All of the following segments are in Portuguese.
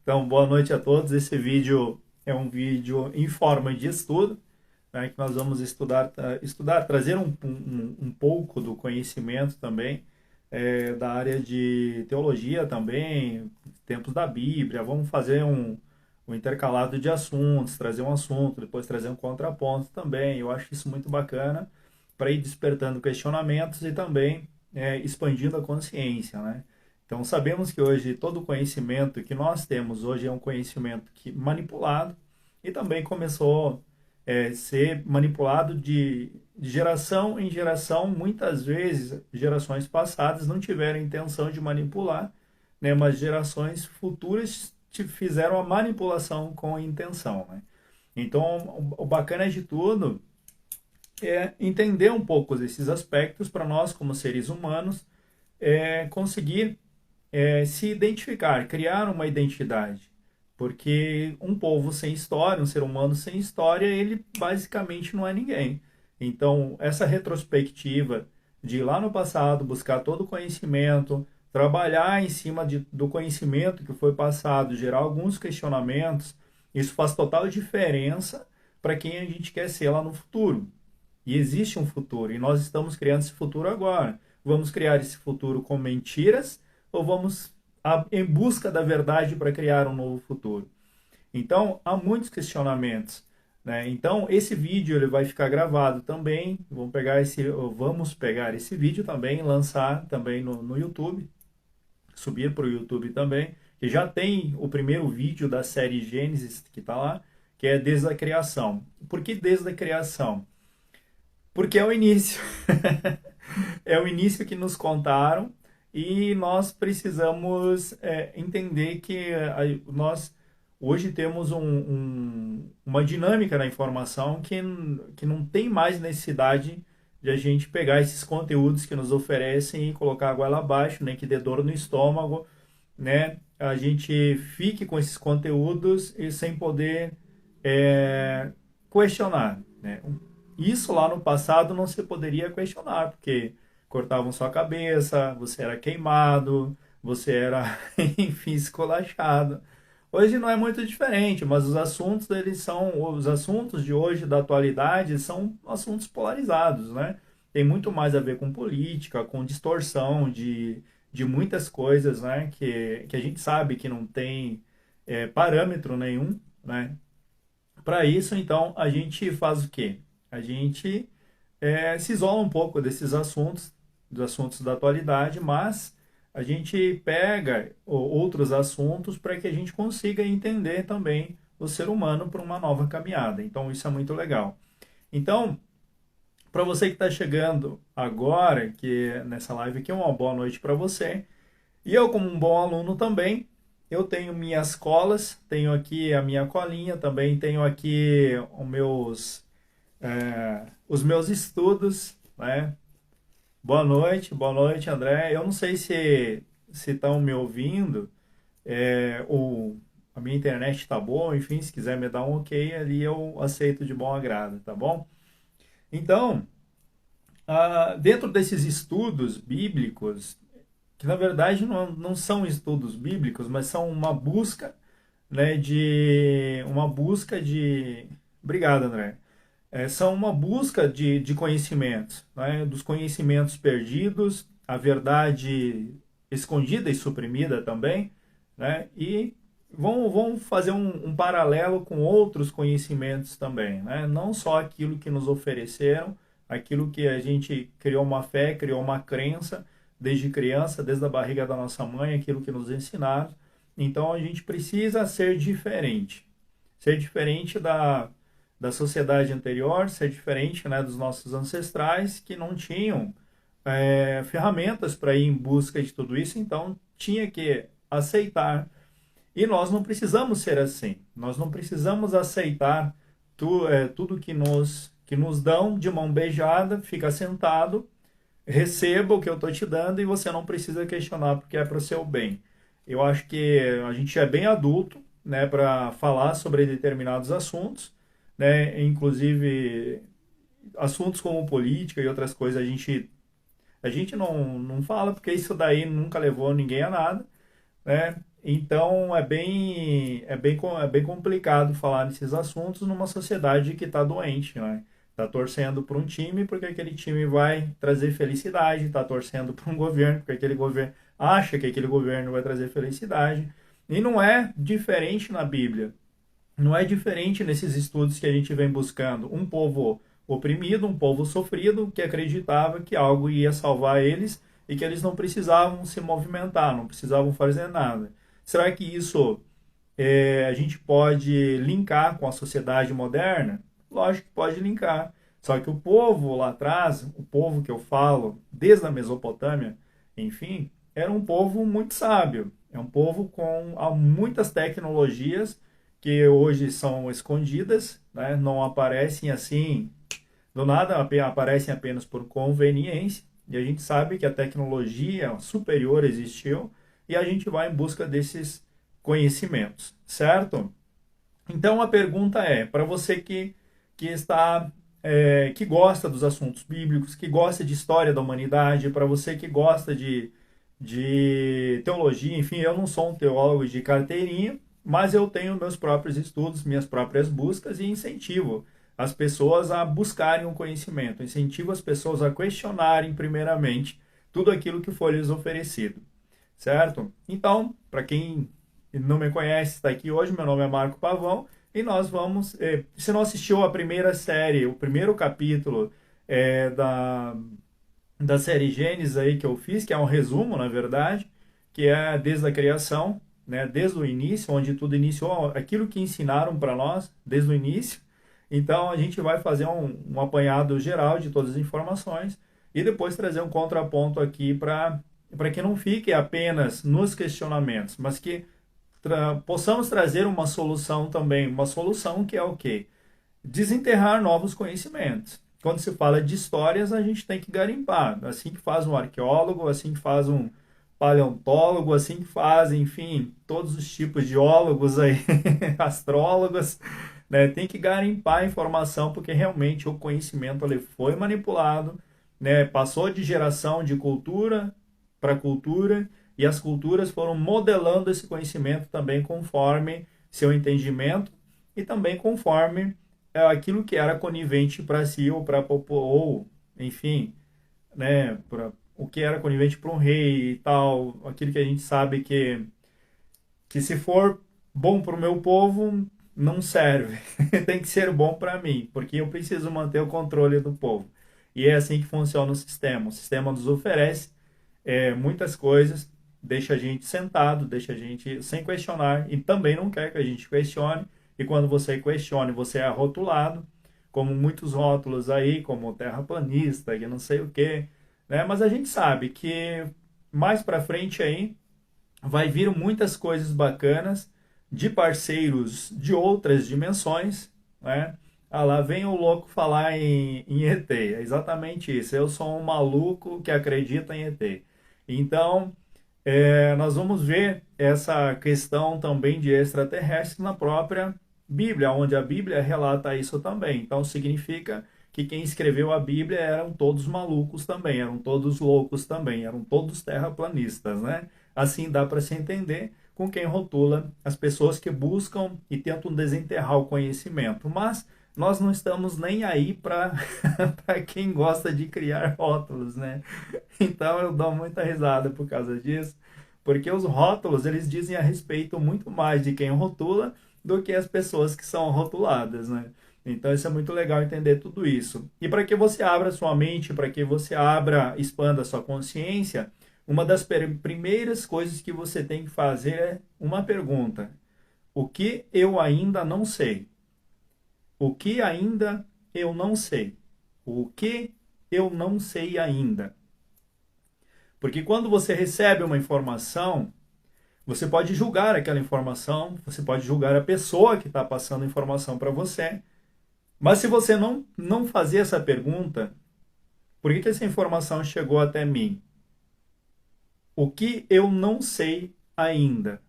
Então, boa noite a todos. Esse vídeo é um vídeo em forma de estudo, né, que nós vamos estudar, trazer um pouco do conhecimento também da área de teologia também, tempos da Bíblia. Vamos fazer um intercalado de assuntos, trazer um assunto, depois trazer um contraponto também. Eu acho isso muito bacana para ir despertando questionamentos e também expandindo a consciência, né? Então, sabemos que hoje todo o conhecimento que nós temos hoje é um conhecimento manipulado e também começou a ser manipulado de geração em geração. Muitas vezes, gerações passadas não tiveram intenção de manipular, né, mas gerações futuras fizeram a manipulação com intenção, né? Então, o bacana de tudo é entender um pouco desses aspectos para nós, como seres humanos, conseguir se identificar, criar uma identidade. Porque um povo sem história, um ser humano sem história, ele basicamente não é ninguém. Então, essa retrospectiva de ir lá no passado, buscar todo o conhecimento, trabalhar em cima do conhecimento que foi passado, gerar alguns questionamentos, isso faz total diferença para quem a gente quer ser lá no futuro. E existe um futuro, e nós estamos criando esse futuro agora. Vamos criar esse futuro com mentiras ou vamos em busca da verdade para criar um novo futuro? Então, há muitos questionamentos, né? Então, esse vídeo ele vai ficar gravado também. Vamos pegar esse vídeo também, lançar também no YouTube, subir para o YouTube também, que já tem o primeiro vídeo da série Gênesis que está lá, que é desde a criação. Por que desde a criação? Porque é o início. É o início que nos contaram e nós precisamos entender que nós hoje temos uma dinâmica na informação que não tem mais necessidade de a gente pegar esses conteúdos que nos oferecem e colocar a goela abaixo, nem que dê dor no estômago, né? A gente fique com esses conteúdos e sem poder questionar, né? Isso lá no passado não se poderia questionar, porque cortavam sua cabeça, você era queimado, você era, enfim, esculachado. Hoje não é muito diferente, mas os assuntos de hoje, da atualidade, são assuntos polarizados, né? Tem muito mais a ver com política, com distorção de muitas coisas, né? Que a gente sabe que não tem parâmetro nenhum, né? Para isso, então, a gente faz o quê? A gente se isola um pouco desses assuntos, dos assuntos da atualidade, mas a gente pega outros assuntos para que a gente consiga entender também o ser humano para uma nova caminhada. Então, isso é muito legal. Então, para você que está chegando agora, que nessa live aqui, uma boa noite para você. E eu, como um bom aluno também, eu tenho minhas colas, tenho aqui a minha colinha, também tenho aqui os meus estudos, né? Boa noite, André. Eu não sei se estão me ouvindo, ou a minha internet está boa, enfim, se quiser me dar um ok ali, eu aceito de bom agrado, tá bom? Então, dentro desses estudos bíblicos, que na verdade não são estudos bíblicos, mas são uma busca, né, de. Obrigado, André. São uma busca de conhecimentos, né? Dos conhecimentos perdidos, a verdade escondida e suprimida também, né? E vão fazer um paralelo com outros conhecimentos também, né? Não só aquilo que nos ofereceram, aquilo que a gente criou uma fé, criou uma crença desde criança, desde a barriga da nossa mãe, aquilo que nos ensinaram. Então a gente precisa ser diferente da sociedade anterior, ser diferente, né, dos nossos ancestrais que não tinham ferramentas para ir em busca de tudo isso, então tinha que aceitar. E nós não precisamos ser assim. Nós não precisamos aceitar tudo que nos dão de mão beijada, fica sentado, receba o que eu estou te dando e você não precisa questionar porque é para o seu bem. Eu acho que a gente é bem adulto, né, para falar sobre determinados assuntos, né, inclusive assuntos como política e outras coisas a gente não fala porque isso daí nunca levou ninguém a nada, né? Então é bem complicado falar nesses assuntos numa sociedade que está doente, né? Está torcendo para um time porque aquele time vai trazer felicidade, está torcendo para um governo porque aquele governo acha que aquele governo vai trazer felicidade. E não é diferente na Bíblia. Não é diferente nesses estudos que a gente vem buscando. Um povo oprimido, um povo sofrido, que acreditava que algo ia salvar eles e que eles não precisavam se movimentar, não precisavam fazer nada. Será que isso a gente pode linkar com a sociedade moderna? Lógico que pode linkar. Só que o povo lá atrás, o povo que eu falo, desde a Mesopotâmia, enfim, era um povo muito sábio. É um povo com muitas tecnologias que hoje são escondidas, né? Não aparecem assim, do nada, aparecem apenas por conveniência. E a gente sabe que a tecnologia superior existiu e a gente vai em busca desses conhecimentos, certo? Então a pergunta é, para você que está que gosta dos assuntos bíblicos, que gosta de história da humanidade, para você que gosta de teologia, enfim, eu não sou um teólogo de carteirinha, mas eu tenho meus próprios estudos, minhas próprias buscas e incentivo as pessoas a buscarem o conhecimento, incentivo as pessoas a questionarem primeiramente tudo aquilo que foi lhes oferecido, certo? Então, para quem não me conhece, está aqui hoje, meu nome é Marco Pavão, e nós vamos, se não assistiu a primeira série, o primeiro capítulo da série Gênesis aí que eu fiz, que é um resumo, na verdade, que é desde a criação, né, desde o início, onde tudo iniciou, aquilo que ensinaram para nós desde o início. Então a gente vai fazer um apanhado geral de todas as informações e depois trazer um contraponto aqui para que não fique apenas nos questionamentos, mas que possamos trazer uma solução também, uma solução que é o quê? Desenterrar novos conhecimentos. Quando se fala de histórias, a gente tem que garimpar. Assim que faz um arqueólogo, assim que faz um paleontólogo, assim que faz, enfim, todos os tipos de ólogos aí, astrólogos, né? Tem que garimpar a informação, porque realmente o conhecimento ele foi manipulado, né? Passou de geração de cultura para cultura, e as culturas foram modelando esse conhecimento também conforme seu entendimento e também conforme aquilo que era conivente para si ou para ou enfim, né, para o que era conivente para um rei e tal, aquilo que a gente sabe que se for bom para o meu povo não serve, tem que ser bom para mim, porque eu preciso manter o controle do povo. E é assim que funciona o sistema. O sistema nos oferece muitas coisas, deixa a gente sentado, deixa a gente sem questionar e também não quer que a gente questione. E quando você questione, você é rotulado, como muitos rótulos aí, como terraplanista, que não sei o quê, né? Mas a gente sabe que mais para frente aí vai vir muitas coisas bacanas de parceiros de outras dimensões, né? Ah, lá vem o louco falar em ET. É exatamente isso. Eu sou um maluco que acredita em ET. Então, nós vamos ver essa questão também de extraterrestres na própria Bíblia, onde a Bíblia relata isso também. Então, significa que quem escreveu a Bíblia eram todos malucos também, eram todos loucos também, eram todos terraplanistas, né? Assim dá para se entender com quem rotula as pessoas que buscam e tentam desenterrar o conhecimento. Mas nós não estamos nem aí para para quem gosta de criar rótulos, né? Então eu dou muita risada por causa disso, porque os rótulos eles dizem a respeito muito mais de quem rotula do que as pessoas que são rotuladas, né? Então isso é muito legal entender tudo isso. E para que você abra sua mente, para que você abra, expanda sua consciência, uma das primeiras coisas que você tem que fazer é uma pergunta: o que eu ainda não sei? O que ainda eu não sei? O que eu não sei ainda? Porque quando você recebe uma informação, você pode julgar aquela informação, você pode julgar a pessoa que está passando a informação para você. Mas se você não fazer essa pergunta, por que essa informação chegou até mim? O que eu não sei ainda?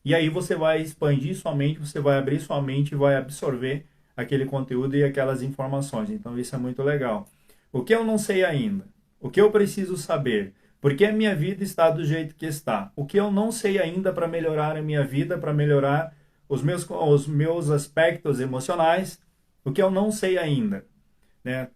E aí você vai expandir sua mente, você vai abrir sua mente e vai absorver aquele conteúdo e aquelas informações. Então isso é muito legal. O que eu não sei ainda? O que eu preciso saber? Por que a minha vida está do jeito que está? O que eu não sei ainda para melhorar a minha vida, para melhorar os meus aspectos emocionais? O que eu não sei ainda? Né?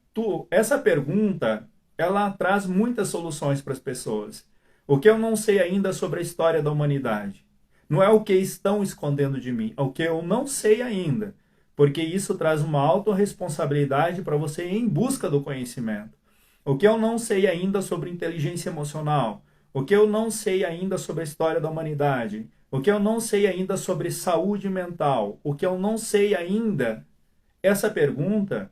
Essa pergunta, ela traz muitas soluções para as pessoas. O que eu não sei ainda sobre a história da humanidade? Não é o que estão escondendo de mim, é o que eu não sei ainda. Porque isso traz uma autorresponsabilidade para você ir em busca do conhecimento. O que eu não sei ainda sobre inteligência emocional? O que eu não sei ainda sobre a história da humanidade? O que eu não sei ainda sobre saúde mental? O que eu não sei ainda? Essa pergunta,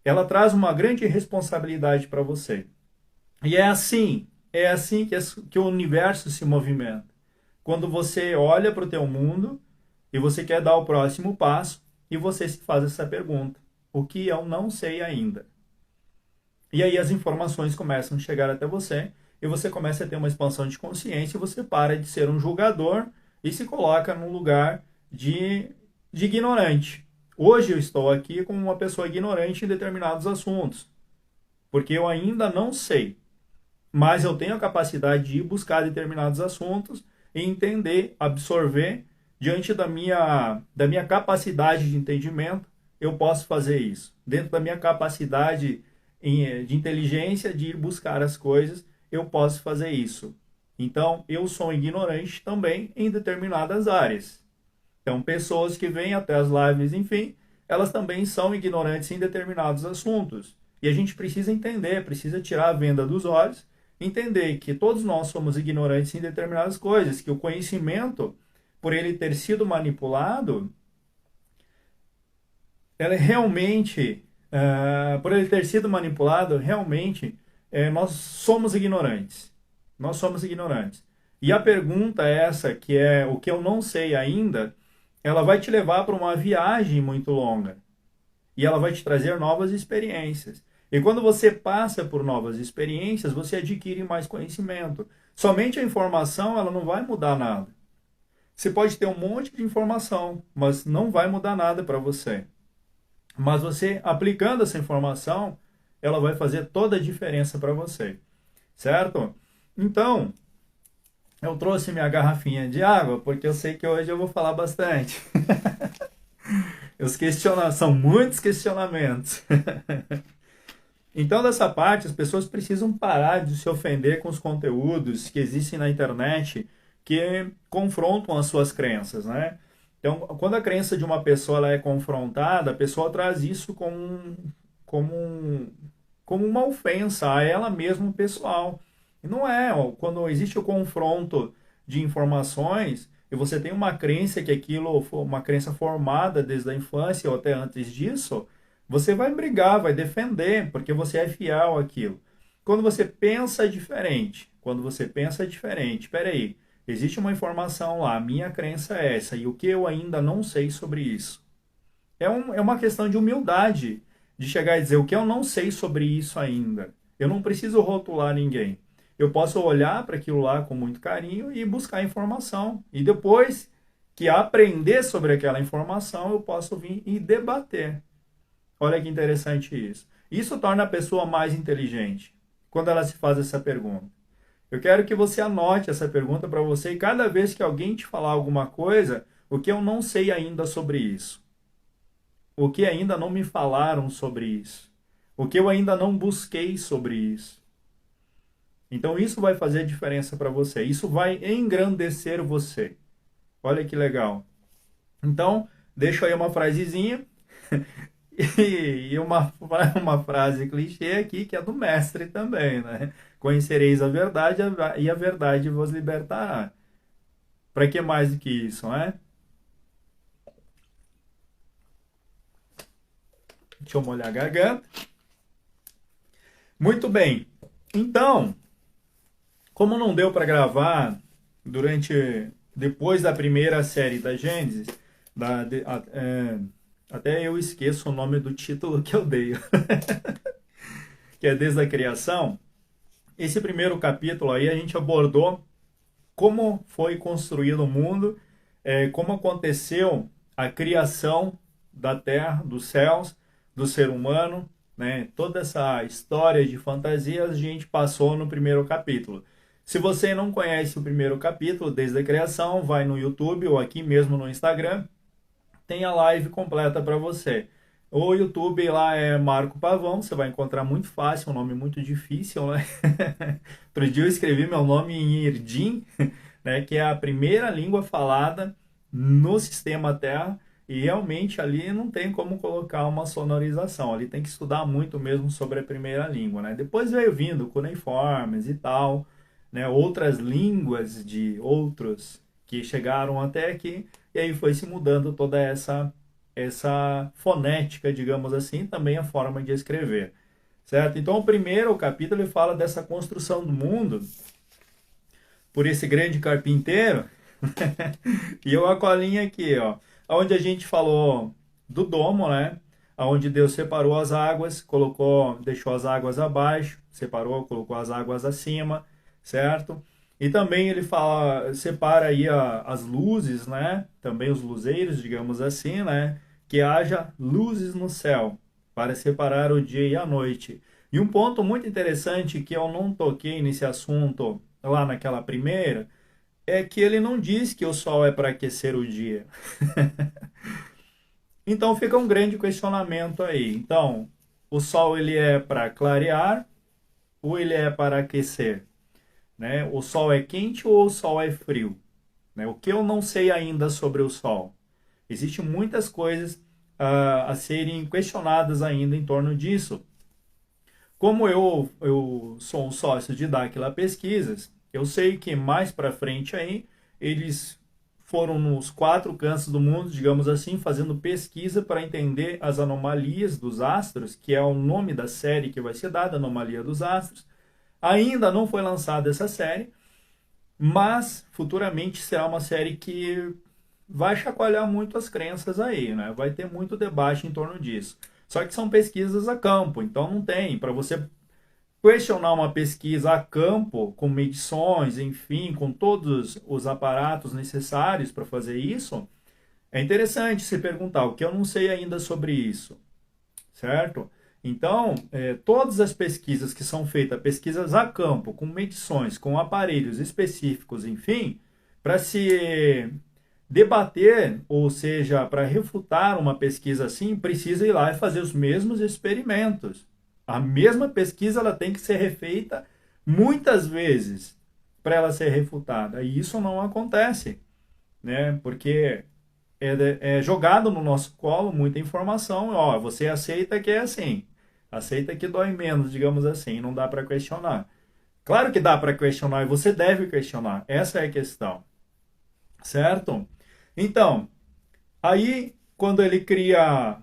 ela traz uma grande responsabilidade para você. E é assim que o universo se movimenta. Quando você olha para o teu mundo e você quer dar o próximo passo e você se faz essa pergunta: o que eu não sei ainda? E aí as informações começam a chegar até você e você começa a ter uma expansão de consciência e você para de ser um julgador e se coloca num lugar de ignorante. Hoje eu estou aqui como uma pessoa ignorante em determinados assuntos, porque eu ainda não sei, mas eu tenho a capacidade de ir buscar determinados assuntos e entender, absorver, diante da minha capacidade de entendimento, eu posso fazer isso. Dentro da minha capacidade de inteligência, de ir buscar as coisas, eu posso fazer isso. Então, eu sou ignorante também em determinadas áreas. Então, pessoas que vêm até as lives, enfim, elas também são ignorantes em determinados assuntos. E a gente precisa entender, precisa tirar a venda dos olhos, entender que todos nós somos ignorantes em determinadas coisas, que o conhecimento, por ele ter sido manipulado, ela é realmente, por ele ter sido manipulado, realmente, nós somos ignorantes. Nós somos ignorantes. E a pergunta essa, que é o que eu não sei ainda, ela vai te levar para uma viagem muito longa. E ela vai te trazer novas experiências. E quando você passa por novas experiências, você adquire mais conhecimento. Somente a informação, ela não vai mudar nada. Você pode ter um monte de informação, mas não vai mudar nada para você. Mas você, aplicando essa informação, ela vai fazer toda a diferença para você. Certo? Então, eu trouxe minha garrafinha de água, porque eu sei que hoje eu vou falar bastante. São muitos questionamentos. Então, dessa parte, as pessoas precisam parar de se ofender com os conteúdos que existem na internet que confrontam as suas crenças, né? Então, quando a crença de uma pessoa ela é confrontada, a pessoa traz isso como, como uma ofensa a ela mesma pessoal. E não é. Quando existe o confronto de informações e você tem uma crença que aquilo foi uma crença formada desde a infância ou até antes disso, você vai brigar, vai defender, porque você é fiel àquilo. Quando você pensa diferente, peraí, existe uma informação lá, a minha crença é essa, e o que eu ainda não sei sobre isso? É uma questão de humildade, de chegar e dizer o que eu não sei sobre isso ainda. Eu não preciso rotular ninguém. Eu posso olhar para aquilo lá com muito carinho e buscar informação. E depois que aprender sobre aquela informação, eu posso vir e debater. Olha que interessante isso. Isso torna a pessoa mais inteligente, quando ela se faz essa pergunta. Eu quero que você anote essa pergunta para você e cada vez que alguém te falar alguma coisa, o que eu não sei ainda sobre isso? O que ainda não me falaram sobre isso? O que eu ainda não busquei sobre isso? Então isso vai fazer diferença para você. Isso vai engrandecer você. Olha que legal. Então, deixo aí uma frasezinha e uma frase clichê aqui que é do mestre também, né? Conhecereis a verdade e a verdade vos libertará. Para que mais do que isso, né? Deixa eu molhar a garganta. Muito bem. Então, como não deu para gravar depois da primeira série da Gênesis, até eu esqueço o nome do título que eu dei, que é Desde a Criação. Esse primeiro capítulo aí a gente abordou como foi construído o mundo, como aconteceu a criação da terra, dos céus, do ser humano, né? Toda essa história de fantasias a gente passou no primeiro capítulo. Se você não conhece o primeiro capítulo, desde a criação, vai no YouTube ou aqui mesmo no Instagram, tem a live completa para você. O YouTube lá é Marco Pavão, você vai encontrar muito fácil, um nome muito difícil, né? Outro dia eu escrevi meu nome em Irdim, né, que é a primeira língua falada no sistema Terra, e realmente ali não tem como colocar uma sonorização, ali tem que estudar muito mesmo sobre a primeira língua, né? Depois veio vindo cuneiformes e tal, né, outras línguas de outros que chegaram até aqui, e aí foi se mudando toda essa fonética, digamos assim, também a forma de escrever, certo? Então, o primeiro capítulo ele fala dessa construção do mundo por esse grande carpinteiro, e eu a colinha aqui, ó, onde a gente falou do domo, né? Onde Deus separou as águas, colocou, deixou as águas abaixo, separou, colocou as águas acima, certo? E também ele fala, separa aí as luzes, né? Também os luzeiros, digamos assim, né? Que haja luzes no céu para separar o dia e a noite. E um ponto muito interessante que eu não toquei nesse assunto lá naquela primeira é que ele não diz que o sol é para aquecer o dia. Então fica um grande questionamento aí. Então, o sol ele é para clarear ou ele é para aquecer? Né? O sol é quente ou o sol é frio? Né? O que eu não sei ainda sobre o sol? Existem muitas coisas a serem questionadas ainda em torno disso. Como eu sou um sócio de Dáquila Pesquisas, eu sei que mais para frente aí eles foram nos 4 cantos do mundo, digamos assim, fazendo pesquisa para entender as anomalias dos astros, que é o nome da série que vai ser dada, Anomalia dos Astros. Ainda não foi lançada essa série, mas futuramente será uma série que vai chacoalhar muito as crenças aí, né? Vai ter muito debate em torno disso. Só que são pesquisas a campo, então não tem. Para você questionar uma pesquisa a campo, com medições, enfim, com todos os aparatos necessários para fazer isso, é interessante se perguntar o que eu não sei ainda sobre isso, certo? Então, todas as pesquisas que são feitas, pesquisas a campo, com medições, com aparelhos específicos, enfim, para se debater, ou seja, para refutar uma pesquisa assim, precisa ir lá e fazer os mesmos experimentos. A mesma pesquisa ela tem que ser refeita muitas vezes para ela ser refutada. E isso não acontece, né? Porque é jogado no nosso colo muita informação. Ó, você aceita que é assim, aceita que dói menos, digamos assim, não dá para questionar. Claro que dá para questionar e você deve questionar. Essa é a questão, certo? Então, aí quando ele cria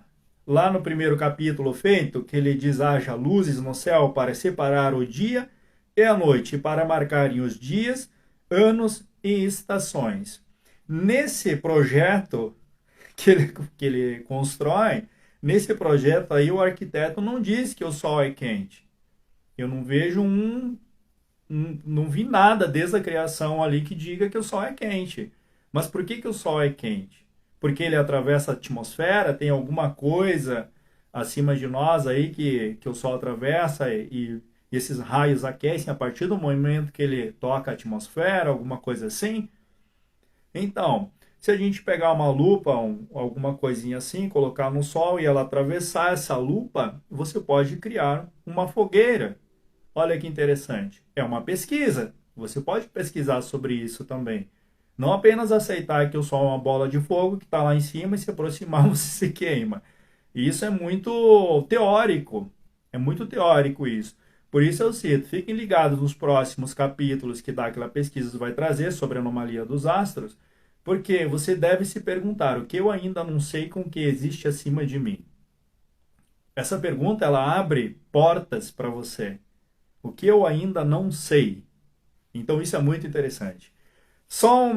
lá no primeiro capítulo feito, que ele diz haja luzes no céu para separar o dia e a noite, para marcarem os dias, anos e estações. Nesse projeto que ele constrói, nesse projeto aí o arquiteto não diz que o sol é quente. Eu não vejo não vi nada desde a criação ali que diga que o sol é quente. Mas por que o sol é quente? Porque ele atravessa a atmosfera, tem alguma coisa acima de nós aí que o sol atravessa e esses raios aquecem a partir do momento que ele toca a atmosfera, alguma coisa assim? Então, se a gente pegar uma lupa, alguma coisinha assim, colocar no sol e ela atravessar essa lupa, você pode criar uma fogueira. Olha que interessante. É uma pesquisa. Você pode pesquisar sobre isso também. Não apenas aceitar que o sol é uma bola de fogo que está lá em cima e se aproximar você se queima. Isso é muito teórico. É muito teórico isso. Por isso eu cito, fiquem ligados nos próximos capítulos que Dáquila Pesquisas vai trazer sobre a anomalia dos astros, porque você deve se perguntar o que eu ainda não sei com o que existe acima de mim. Essa pergunta ela abre portas para você. O que eu ainda não sei. Então isso é muito interessante. Só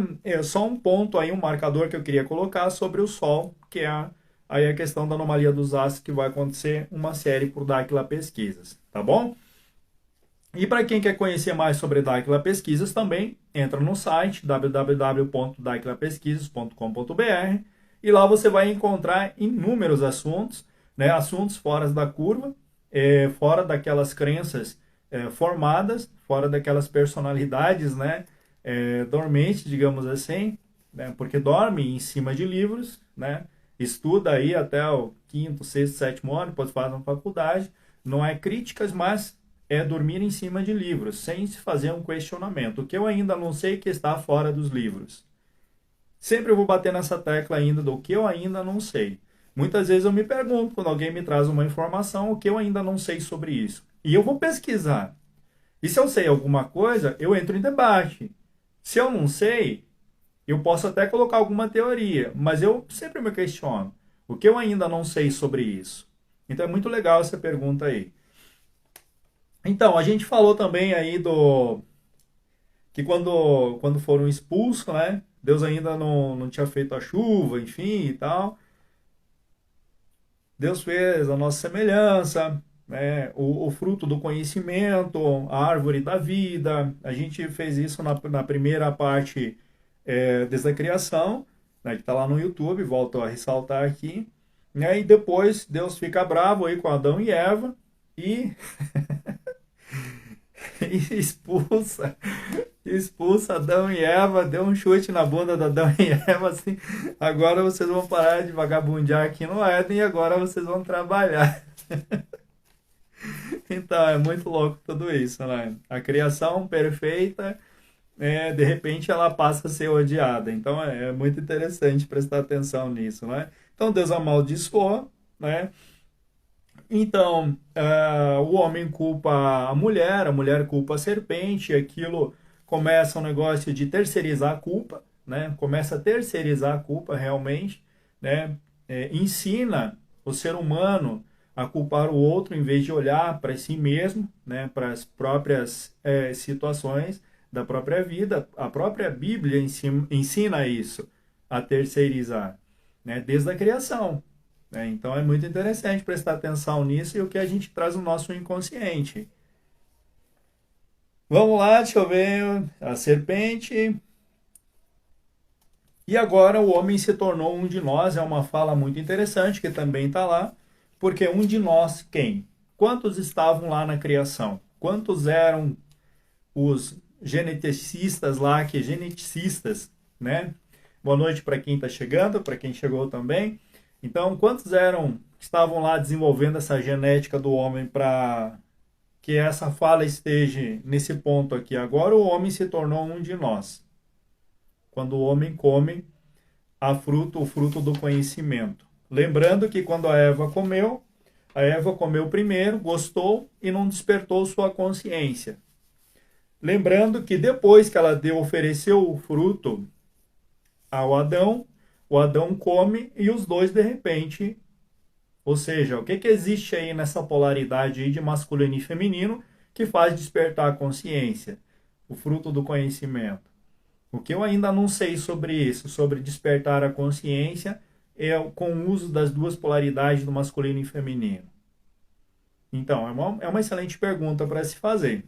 um ponto aí, um marcador que eu queria colocar sobre o Sol, que é aí a questão da anomalia dos astros, que vai acontecer uma série por Dáquila Pesquisas, tá bom? E para quem quer conhecer mais sobre Dáquila Pesquisas também, entra no site www.daquilapesquisas.com.br e lá você vai encontrar inúmeros assuntos, né, assuntos fora da curva, fora daquelas crenças formadas, fora daquelas personalidades, né, dormentes, digamos assim, né, porque dorme em cima de livros, né, estuda aí até o quinto, sexto, sétimo ano, depois faz uma faculdade, não é críticas, mas é dormir em cima de livros, sem se fazer um questionamento. O que eu ainda não sei que está fora dos livros. Sempre eu vou bater nessa tecla ainda do que eu ainda não sei. Muitas vezes eu me pergunto, quando alguém me traz uma informação, o que eu ainda não sei sobre isso. E eu vou pesquisar. E se eu sei alguma coisa, eu entro em debate. Se eu não sei, eu posso até colocar alguma teoria, mas eu sempre me questiono. O que eu ainda não sei sobre isso? Então é muito legal essa pergunta aí. Então, a gente falou também aí do que quando foram expulsos, né? Deus ainda não tinha feito a chuva, enfim e tal. Deus fez a nossa semelhança, né? O fruto do conhecimento, a árvore da vida. A gente fez isso na primeira parte desde a criação, né? Que está lá no YouTube, volto a ressaltar aqui. E depois Deus fica bravo aí com Adão e Eva e, e expulsa Adão e Eva, deu um chute na bunda de Adão e Eva, assim, agora vocês vão parar de vagabundear aqui no Éden e agora vocês vão trabalhar. Então, é muito louco tudo isso, né? A criação perfeita, de repente ela passa a ser odiada. Então, é muito interessante prestar atenção nisso, né? Então, Deus amaldiçoou, né? Então, o homem culpa a mulher culpa a serpente, e aquilo começa um negócio de terceirizar a culpa, né? Começa a terceirizar a culpa realmente, né? Ensina o ser humano a culpar o outro em vez de olhar para si mesmo, né? Para as próprias situações da própria vida. A própria Bíblia ensina isso, a terceirizar, né? Desde a criação. Então é muito interessante prestar atenção nisso e o que a gente traz no nosso inconsciente. Vamos lá, deixa eu ver. A serpente. E agora o homem se tornou um de nós. É uma fala muito interessante que também está lá. Porque um de nós, quem? Quantos estavam lá na criação? Quantos eram os geneticistas lá, geneticistas, né? Boa noite para quem está chegando, para quem chegou também. Então, quantos eram que estavam lá desenvolvendo essa genética do homem para que essa fala esteja nesse ponto aqui? Agora o homem se tornou um de nós. Quando o homem come o fruto do conhecimento. Lembrando que quando a Eva comeu primeiro, gostou e não despertou sua consciência. Lembrando que depois que ela ofereceu o fruto ao Adão, o Adão come e os dois de repente, ou seja, o que existe aí nessa polaridade aí de masculino e feminino que faz despertar a consciência? O fruto do conhecimento. O que eu ainda não sei sobre isso, sobre despertar a consciência, é com o uso das duas polaridades do masculino e feminino. Então, é uma excelente pergunta para se fazer.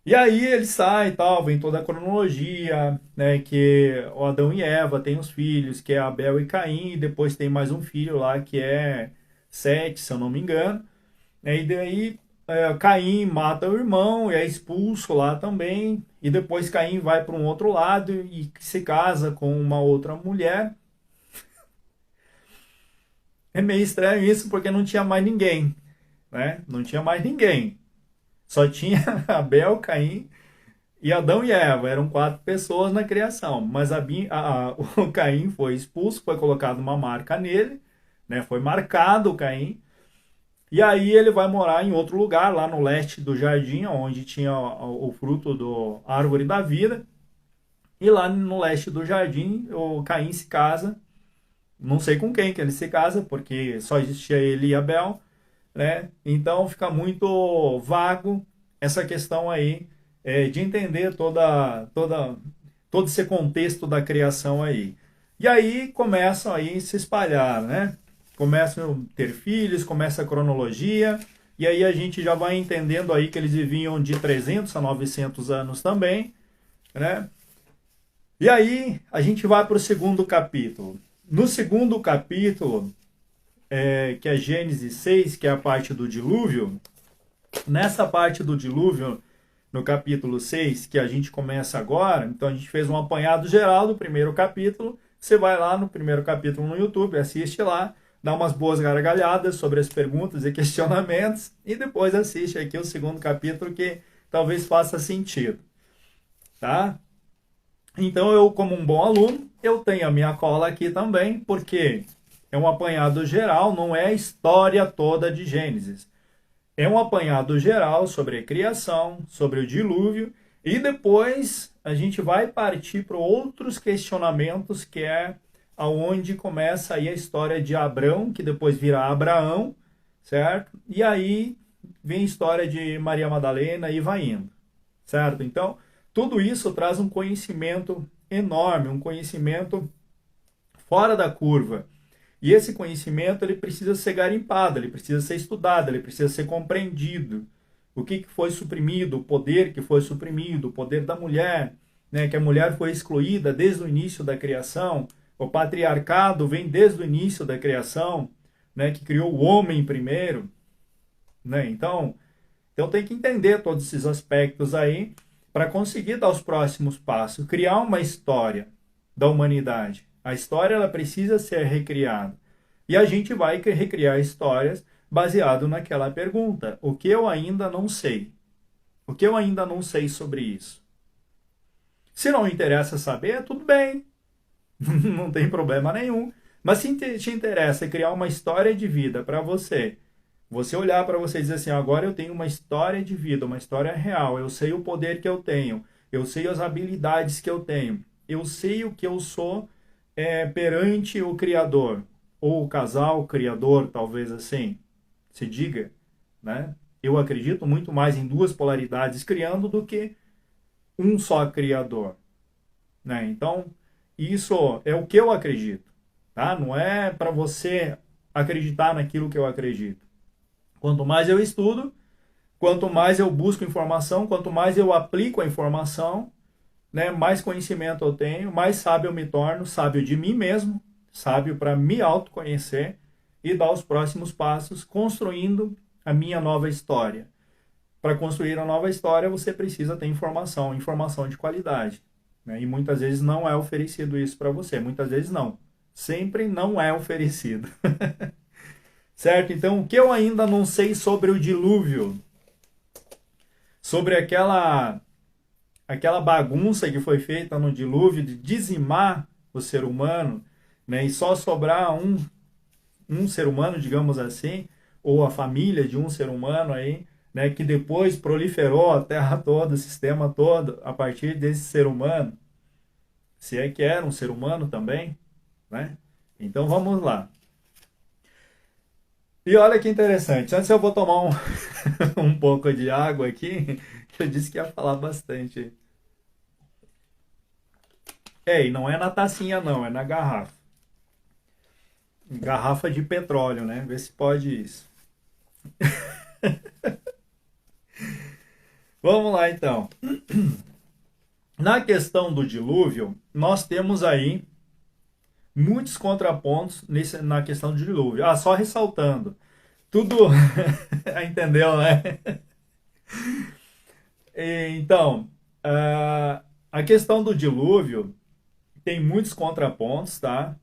E aí ele sai e tal, vem toda a cronologia, né, que o Adão e Eva têm os filhos, que é Abel e Caim, e depois tem mais um filho lá, que é Sete, se eu não me engano. E daí Caim mata o irmão e é expulso lá também, e depois Caim vai para um outro lado e se casa com uma outra mulher. É meio estranho isso, porque não tinha mais ninguém, né? Não tinha mais ninguém. Só tinha Abel, Caim e Adão e Eva. Eram 4 pessoas na criação. Mas o Caim foi expulso, foi colocado uma marca nele, né? Foi marcado o Caim. E aí ele vai morar em outro lugar, lá no leste do jardim, onde tinha o fruto da árvore da vida. E lá no leste do jardim, o Caim se casa. Não sei com quem que ele se casa, porque só existia ele e Abel, né? Então fica muito vago essa questão aí de entender todo esse contexto da criação aí. E aí começam aí a se espalhar, né? Começam a ter filhos, começa a cronologia, e aí a gente já vai entendendo aí que eles viviam de 300 a 900 anos também, né? E aí a gente vai para o segundo capítulo. No segundo capítulo, que é Gênesis 6, que é a parte do dilúvio, Nessa parte do dilúvio, no capítulo 6, que a gente começa agora, então a gente fez um apanhado geral do primeiro capítulo. Você vai lá no primeiro capítulo no YouTube, assiste lá, dá umas boas gargalhadas sobre as perguntas e questionamentos, e depois assiste aqui o segundo capítulo, que talvez faça sentido, tá? Então eu, como um bom aluno, eu tenho a minha cola aqui também, porque é um apanhado geral, não é a história toda de Gênesis. É um apanhado geral sobre a criação, sobre o dilúvio, e depois a gente vai partir para outros questionamentos, que é aonde começa aí a história de Abrão, que depois vira Abraão, certo? E aí vem a história de Maria Madalena e vai indo, certo? Então, tudo isso traz um conhecimento enorme, um conhecimento fora da curva. E esse conhecimento ele precisa ser garimpado, ele precisa ser estudado, ele precisa ser compreendido. O que foi suprimido, o poder que foi suprimido, o poder da mulher, né, que a mulher foi excluída desde o início da criação, o patriarcado vem desde o início da criação, né, que criou o homem primeiro. Né? Então tem que entender todos esses aspectos aí para conseguir dar os próximos passos, criar uma história da humanidade. A história ela precisa ser recriada. E a gente vai recriar histórias baseado naquela pergunta. O que eu ainda não sei? O que eu ainda não sei sobre isso? Se não interessa saber, tudo bem. Não tem problema nenhum. Mas se te interessa criar uma história de vida para você, você olhar para você e dizer assim, agora eu tenho uma história de vida, uma história real, eu sei o poder que eu tenho, eu sei as habilidades que eu tenho, eu sei o que eu sou perante o Criador, ou o casal Criador, talvez assim se diga, né? Eu acredito muito mais em duas polaridades criando do que um só Criador, né? Então, isso é o que eu acredito, tá? Não é para você acreditar naquilo que eu acredito. Quanto mais eu estudo, quanto mais eu busco informação, quanto mais eu aplico a informação, né, mais conhecimento eu tenho, mais sábio eu me torno, sábio de mim mesmo, sábio para me autoconhecer e dar os próximos passos, construindo a minha nova história. Para construir a nova história, você precisa ter informação, informação de qualidade. Né? E muitas vezes não é oferecido isso para você, muitas vezes não. Sempre não é oferecido. Certo? Então, o que eu ainda não sei sobre o dilúvio? Sobre aquela bagunça que foi feita no dilúvio de dizimar o ser humano, né, e só sobrar um ser humano, digamos assim, ou a família de um ser humano aí, né, que depois proliferou a terra toda, o sistema todo, a partir desse ser humano, se é que era um ser humano também, né? Então vamos lá. E olha que interessante, antes eu vou tomar um pouco de água aqui, eu disse que ia falar bastante. E não é na tacinha não, é na garrafa. Garrafa de petróleo, né? Vê se pode isso. Vamos lá então. Na questão do dilúvio, nós temos aí muitos contrapontos na questão do dilúvio. Ah, só ressaltando. Tudo. Entendeu, né? Então, a questão do dilúvio tem muitos contrapontos, tá?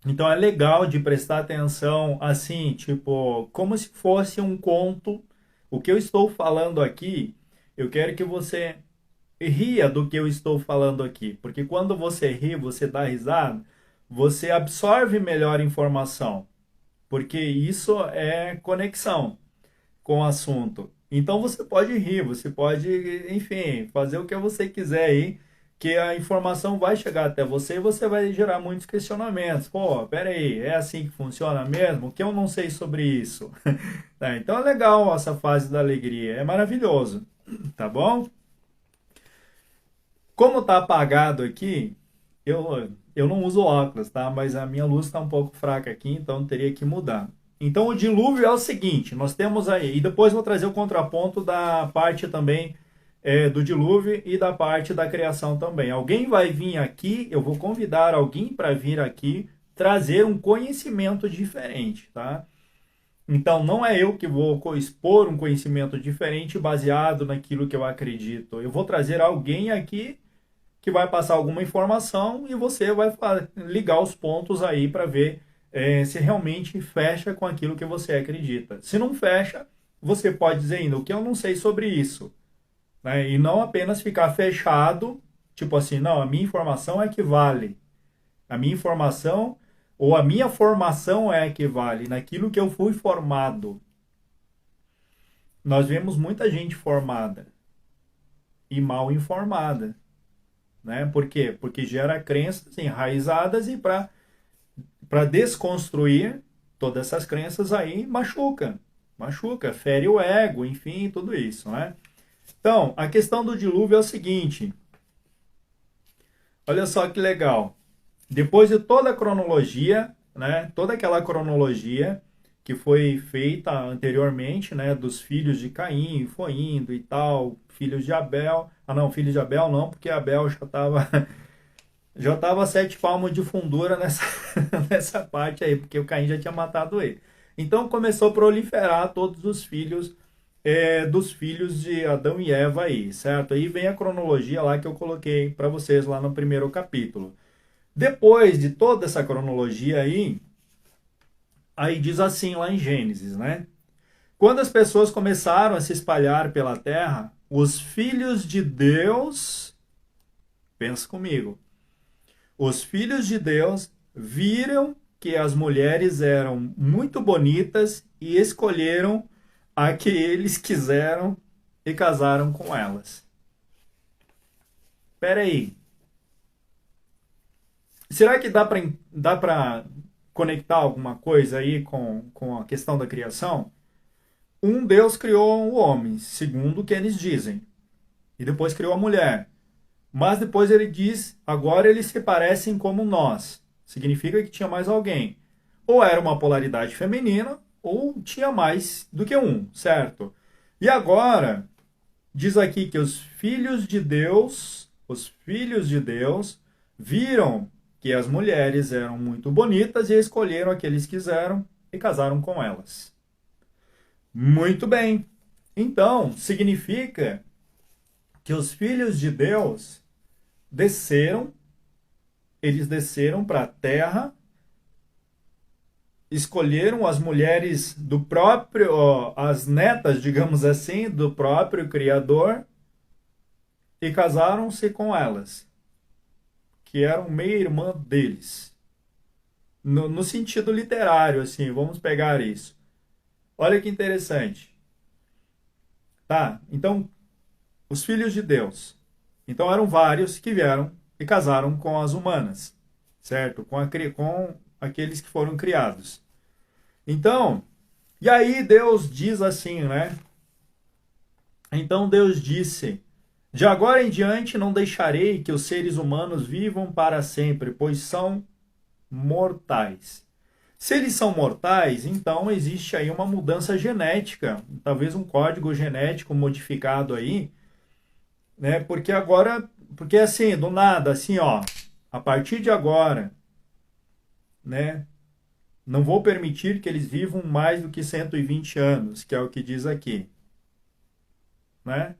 Então é legal de prestar atenção assim, tipo, como se fosse um conto. O que eu estou falando aqui, eu quero que você ria do que eu estou falando aqui. Porque quando você ri, você dá risada, você absorve melhor informação. Porque isso é conexão com o assunto. Então você pode rir, você pode, enfim, fazer o que você quiser aí, que a informação vai chegar até você e você vai gerar muitos questionamentos. Pô, peraí, é assim que funciona mesmo? O que eu não sei sobre isso? Tá, então é legal essa fase da alegria, é maravilhoso, tá bom? Como tá apagado aqui, eu não uso óculos, tá? Mas a minha luz está um pouco fraca aqui, então teria que mudar. Então o dilúvio é o seguinte, nós temos aí, e depois vou trazer o contraponto da parte também do dilúvio e da parte da criação também. Alguém vai vir aqui, eu vou convidar alguém para vir aqui trazer um conhecimento diferente, tá? Então, não é eu que vou expor um conhecimento diferente baseado naquilo que eu acredito. Eu vou trazer alguém aqui que vai passar alguma informação e você vai ligar os pontos aí para ver se realmente fecha com aquilo que você acredita. Se não fecha, você pode dizer ainda o que eu não sei sobre isso, né? E não apenas ficar fechado, tipo assim, não, a minha informação é que vale. A minha informação ou a minha formação é que vale naquilo que eu fui formado. Nós vemos muita gente formada e mal informada, né? Por quê? Porque gera crenças enraizadas e para desconstruir todas essas crenças aí machuca, fere o ego, enfim, tudo isso, né? Então, a questão do dilúvio é o seguinte, olha só que legal. Depois de toda a cronologia, né, toda aquela cronologia que foi feita anteriormente, né, dos filhos de Caim, foi indo e tal, filhos de Abel. Ah, não, filhos de Abel não, porque Abel já tava 7 palmos de fundura nessa, nessa parte aí, porque o Caim já tinha matado ele. Então começou a proliferar todos os filhos dos filhos de Adão e Eva aí, certo? Aí vem a cronologia lá que eu coloquei para vocês lá no primeiro capítulo. Depois de toda essa cronologia aí diz assim lá em Gênesis, né? Quando as pessoas começaram a se espalhar pela terra, os filhos de Deus, pensa comigo, os filhos de Deus viram que as mulheres eram muito bonitas e escolheram a que eles quiseram e casaram com elas. Espera aí. Será que dá para conectar alguma coisa aí com a questão da criação? Um Deus criou o homem, segundo o que eles dizem, e depois criou a mulher. Mas depois ele diz, agora eles se parecem como nós. Significa que tinha mais alguém. Ou era uma polaridade feminina, ou tinha mais do que um, certo? E agora, diz aqui que os filhos de Deus, viram que as mulheres eram muito bonitas e escolheram a que eles quiseram e casaram com elas. Muito bem. Então, significa que os filhos de Deus desceram, eles desceram para a terra, escolheram as mulheres do próprio, as netas, digamos assim, do próprio Criador e casaram-se com elas, que eram meia-irmã deles. No sentido literário, assim, vamos pegar isso. Olha que interessante. Tá? Então, os filhos de Deus. Então eram vários que vieram e casaram com as humanas, certo? Com aqueles que foram criados. Então, e aí Deus diz assim, né? Então Deus disse: de agora em diante não deixarei que os seres humanos vivam para sempre, pois são mortais. Se eles são mortais, então existe aí uma mudança genética, talvez um código genético modificado aí, né? Porque assim, do nada, assim, ó, a partir de agora, né? Não vou permitir que eles vivam mais do que 120 anos, que é o que diz aqui, né?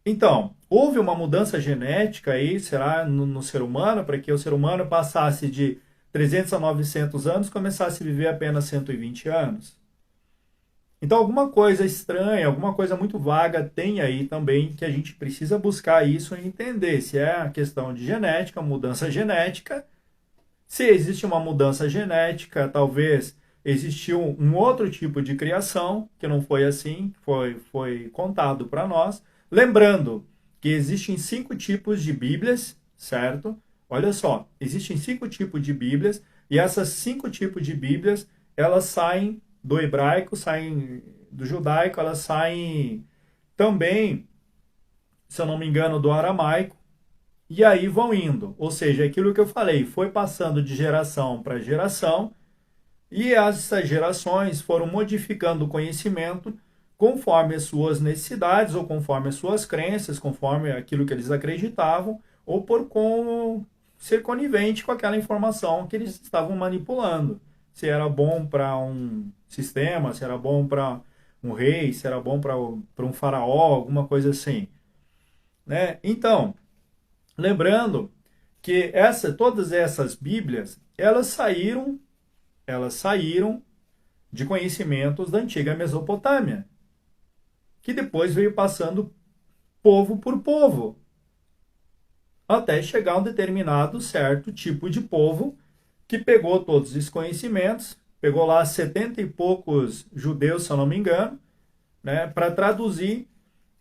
Então, houve uma mudança genética aí, será, no ser humano, para que o ser humano passasse de 300 a 900 anos, começasse a viver apenas 120 anos. Então, alguma coisa estranha, alguma coisa muito vaga tem aí também que a gente precisa buscar isso e entender se é a questão de genética, mudança genética. Se existe uma mudança genética, talvez existiu um outro tipo de criação, que não foi assim, foi contado para nós. Lembrando que existem 5 tipos de Bíblias, certo? Olha só, existem 5 tipos de Bíblias, e essas 5 tipos de Bíblias, elas saem do hebraico, saem do judaico, elas saem também, se eu não me engano, do aramaico, e aí vão indo. Ou seja, aquilo que eu falei, foi passando de geração para geração, e essas gerações foram modificando o conhecimento conforme as suas necessidades, ou conforme as suas crenças, conforme aquilo que eles acreditavam, ou por ser conivente com aquela informação que eles estavam manipulando, se era bom para um sistema, se era bom para um rei, se era bom para um faraó, alguma coisa assim, né? Então, lembrando que todas essas Bíblias, elas saíram de conhecimentos da antiga Mesopotâmia, que depois veio passando povo por povo, até chegar a um determinado certo tipo de povo que pegou todos esses conhecimentos, pegou lá 70 e poucos judeus, se eu não me engano, né, para traduzir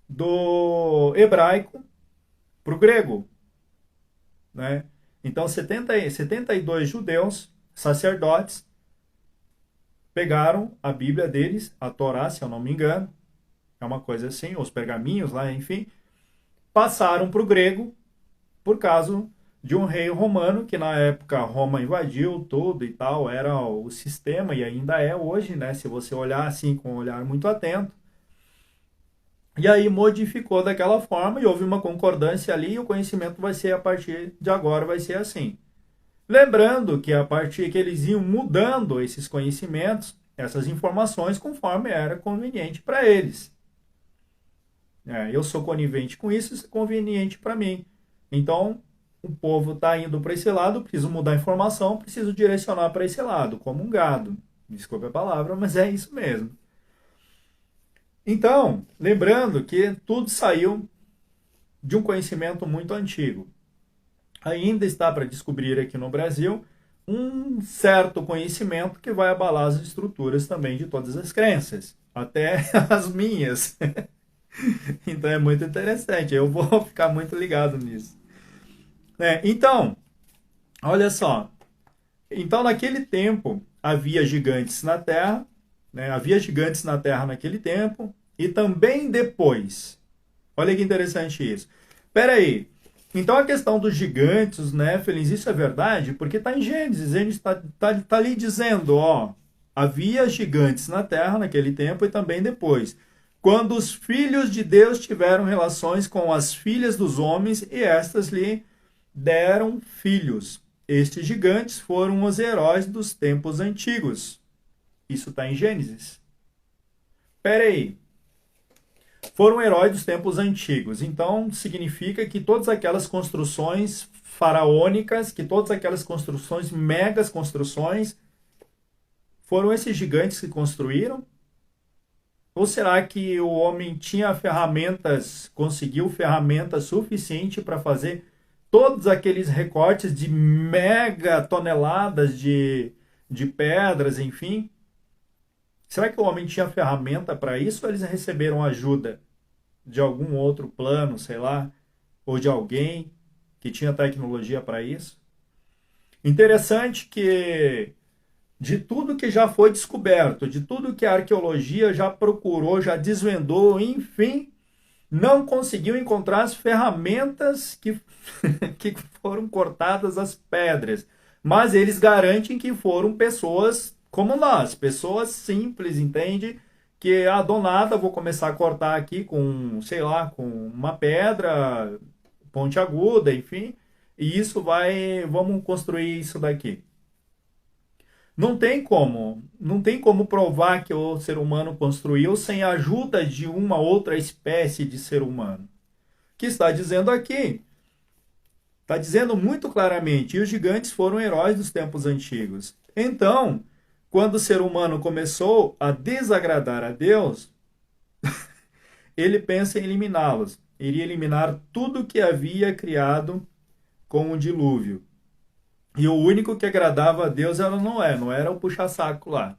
do hebraico para o grego, né? Então, 72 judeus, sacerdotes, pegaram a Bíblia deles, a Torá, se eu não me engano, é uma coisa assim, os pergaminhos lá, enfim, passaram para o grego por causa de um rei romano, que na época Roma invadiu tudo e tal, era o sistema, e ainda é hoje, né? Se você olhar assim com um olhar muito atento. E aí modificou daquela forma e houve uma concordância ali e o conhecimento vai ser a partir de agora, vai ser assim. Lembrando que a partir que eles iam mudando esses conhecimentos, essas informações, conforme era conveniente para eles. Eu sou conivente com isso, isso é conveniente para mim. Então, o povo está indo para esse lado, preciso mudar a informação, preciso direcionar para esse lado, como um gado. Desculpe a palavra, mas é isso mesmo. Então, lembrando que tudo saiu de um conhecimento muito antigo. Ainda está para descobrir aqui no Brasil um certo conhecimento que vai abalar as estruturas também de todas as crenças, até as minhas. Então é muito interessante, eu vou ficar muito ligado nisso. Então, olha só. Então, naquele tempo, havia gigantes na Terra, né? Havia gigantes na Terra naquele tempo, e também depois. Olha que interessante isso. Espera aí. Então, a questão dos gigantes, os Néfilins, isso é verdade? Porque está em Gênesis. Gênesis está ali dizendo, ó, havia gigantes na Terra naquele tempo e também depois. Quando os filhos de Deus tiveram relações com as filhas dos homens e estas lhe deram filhos. Estes gigantes foram os heróis dos tempos antigos. Isso está em Gênesis. Espera aí. Foram heróis dos tempos antigos. Então, significa que todas aquelas construções faraônicas, que todas aquelas construções, megas construções, foram esses gigantes que construíram? Ou será que o homem tinha ferramentas, conseguiu ferramentas suficientes para fazer todos aqueles recortes de mega toneladas de pedras, enfim? Será que o homem tinha ferramenta para isso ou eles receberam ajuda de algum outro plano, sei lá, ou de alguém que tinha tecnologia para isso? Interessante que de tudo que já foi descoberto, de tudo que a arqueologia já procurou, já desvendou, enfim, não conseguiu encontrar as ferramentas que, que foram cortadas as pedras. Mas eles garantem que foram pessoas como nós, pessoas simples, entende? Que do nada vou começar a cortar aqui com, sei lá, com uma pedra pontiaguda, enfim, e isso vamos construir isso daqui. Não tem como provar que o ser humano construiu sem a ajuda de uma outra espécie de ser humano. Que está dizendo aqui, está dizendo muito claramente, e os gigantes foram heróis dos tempos antigos. Então, quando o ser humano começou a desagradar a Deus, ele pensa em eliminá-los. Iria eliminar tudo que havia criado com o dilúvio. E o único que agradava a Deus era Noé, não era o puxa-saco lá.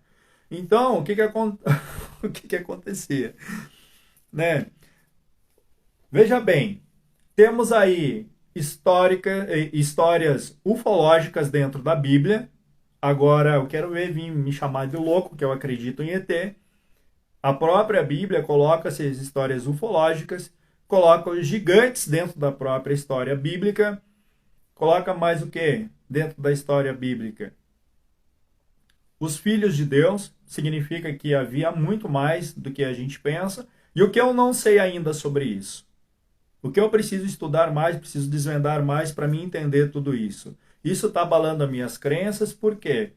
Então, o que que acontecia? Né? Veja bem, temos aí histórias ufológicas dentro da Bíblia. Agora, eu quero ver vir me chamar de louco, que eu acredito em ET. A própria Bíblia coloca essas histórias ufológicas, coloca os gigantes dentro da própria história bíblica, coloca mais o que dentro da história bíblica? Os filhos de Deus, significa que havia muito mais do que a gente pensa, e o que eu não sei ainda sobre isso? O que eu preciso estudar mais, preciso desvendar mais para mim entender tudo isso? Isso está abalando as minhas crenças, por quê?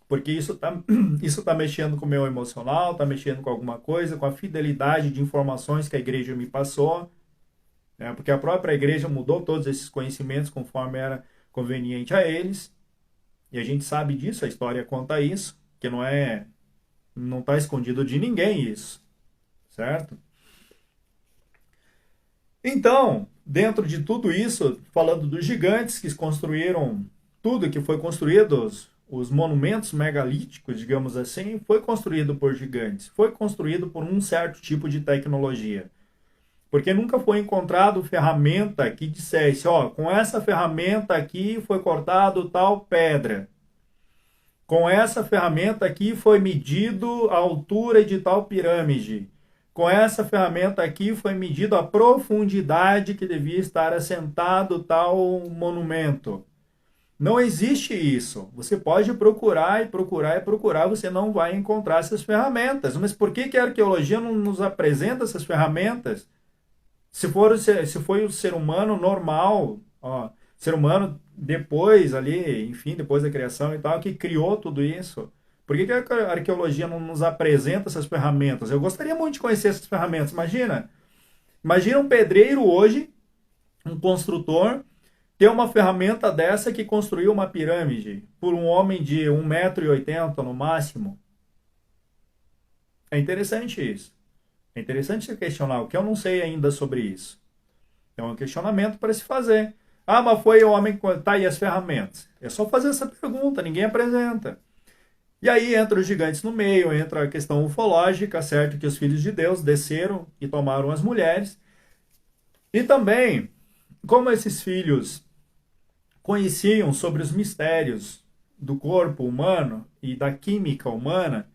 porque isso tá mexendo com o meu emocional, tá mexendo com alguma coisa, com a fidelidade de informações que a igreja me passou, né? Porque a própria igreja mudou todos esses conhecimentos conforme era conveniente a eles, e a gente sabe disso, a história conta isso, que não está escondido de ninguém isso, certo? Então, dentro de tudo isso, falando dos gigantes que construíram tudo que foi construído, os monumentos megalíticos, digamos assim, foi construído por gigantes, foi construído por um certo tipo de tecnologia. Porque nunca foi encontrado ferramenta que dissesse, ó, com essa ferramenta aqui foi cortado tal pedra. Com essa ferramenta aqui foi medido a altura de tal pirâmide. Com essa ferramenta aqui foi medido a profundidade que devia estar assentado tal monumento. Não existe isso. Você pode procurar e procurar e procurar, você não vai encontrar essas ferramentas. Mas por que a arqueologia não nos apresenta essas ferramentas? Se foi o ser humano normal, ó, ser humano depois ali, enfim, depois da criação e tal, que criou tudo isso, por que a arqueologia não nos apresenta essas ferramentas? Eu gostaria muito de conhecer essas ferramentas. Imagina um pedreiro hoje, um construtor, ter uma ferramenta dessa que construiu uma pirâmide por um homem de 1,80 m no máximo. É interessante isso. É interessante se questionar, o que eu não sei ainda sobre isso. É um questionamento para se fazer. Ah, mas foi o homem que... Tá, e as ferramentas? É só fazer essa pergunta, ninguém apresenta. E aí entra os gigantes no meio, entra a questão ufológica, certo? Que os filhos de Deus desceram e tomaram as mulheres. E também, como esses filhos conheciam sobre os mistérios do corpo humano e da química humana,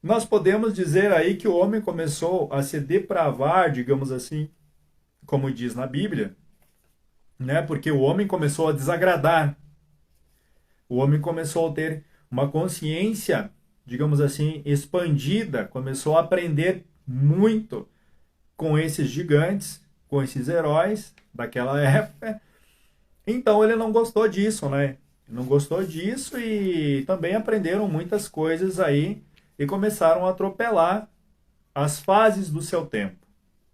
nós podemos dizer aí que o homem começou a se depravar, digamos assim, como diz na Bíblia, né? Porque o homem começou a desagradar. O homem começou a ter uma consciência, digamos assim, expandida, começou a aprender muito com esses gigantes, com esses heróis daquela época. Então ele não gostou disso, né? Não gostou disso e também aprenderam muitas coisas aí e começaram a atropelar as fases do seu tempo,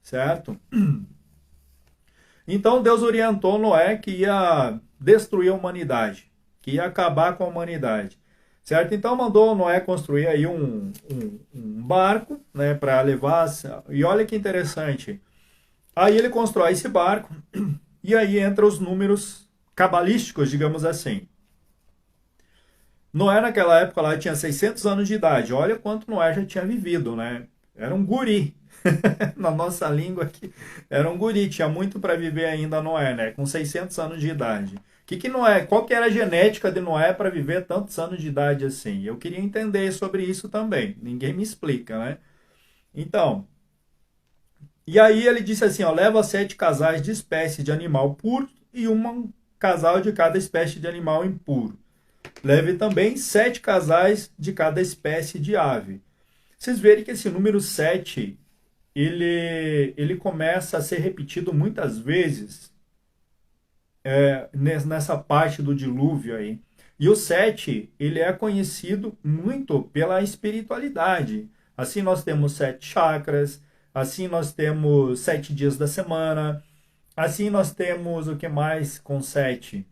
certo? Então Deus orientou Noé que ia destruir a humanidade, que ia acabar com a humanidade, certo? Então mandou Noé construir aí um barco, né, para levar... E olha que interessante, aí ele constrói esse barco e aí entra os números cabalísticos, digamos assim. Noé naquela época lá tinha 600 anos de idade. Olha quanto Noé já tinha vivido, né? Era um guri. Na nossa língua aqui, era um guri. Tinha muito para viver ainda Noé, né? Com 600 anos de idade. Noé? Qual que era a genética de Noé para viver tantos anos de idade assim? Eu queria entender sobre isso também. Ninguém me explica, né? Então, e aí ele disse assim, ó, leva 7 casais de espécie de animal puro e um casal de cada espécie de animal impuro. Leve também 7 casais de cada espécie de ave. Vocês verem que esse número 7, ele começa a ser repetido muitas vezes nessa parte do dilúvio aí. E o 7, ele é conhecido muito pela espiritualidade. Assim nós temos 7 chakras, assim nós temos 7 dias da semana, assim nós temos o que mais com 7?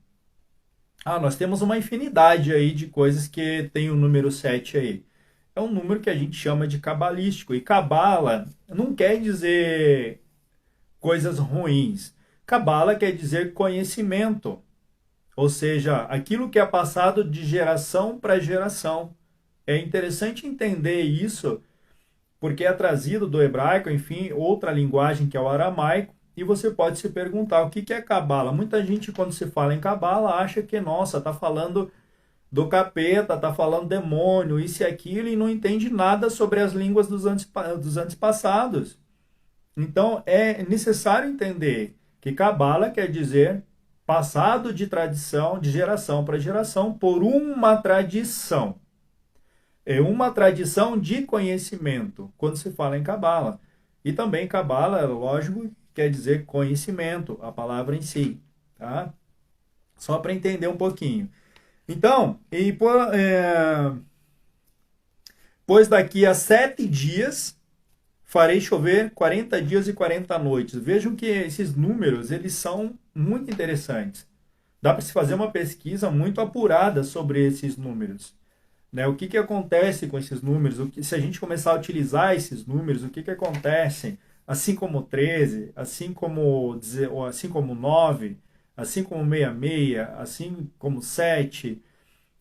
Nós temos uma infinidade aí de coisas que tem o número 7 aí. É um número que a gente chama de cabalístico. E cabala não quer dizer coisas ruins. Cabala quer dizer conhecimento. Ou seja, aquilo que é passado de geração para geração. É interessante entender isso, porque é trazido do hebraico, enfim, outra linguagem que é o aramaico. E você pode se perguntar o que é cabala. Muita gente, quando se fala em cabala, acha que, nossa, está falando do capeta, está falando demônio, isso e aquilo, e não entende nada sobre as línguas dos antepassados. Então, é necessário entender que cabala quer dizer passado de tradição, de geração para geração, por uma tradição. É uma tradição de conhecimento, quando se fala em cabala. E também cabala, lógico, quer dizer conhecimento, a palavra em si, tá? Só para entender um pouquinho. Então, pois daqui a 7 dias farei chover 40 dias e 40 noites. Vejam que esses números, eles são muito interessantes. Dá para se fazer uma pesquisa muito apurada sobre esses números. Né? O que, que acontece com esses números? Se a gente começar a utilizar esses números, o que, que acontece? Assim como 13, assim como 9, assim como 66, assim como 7,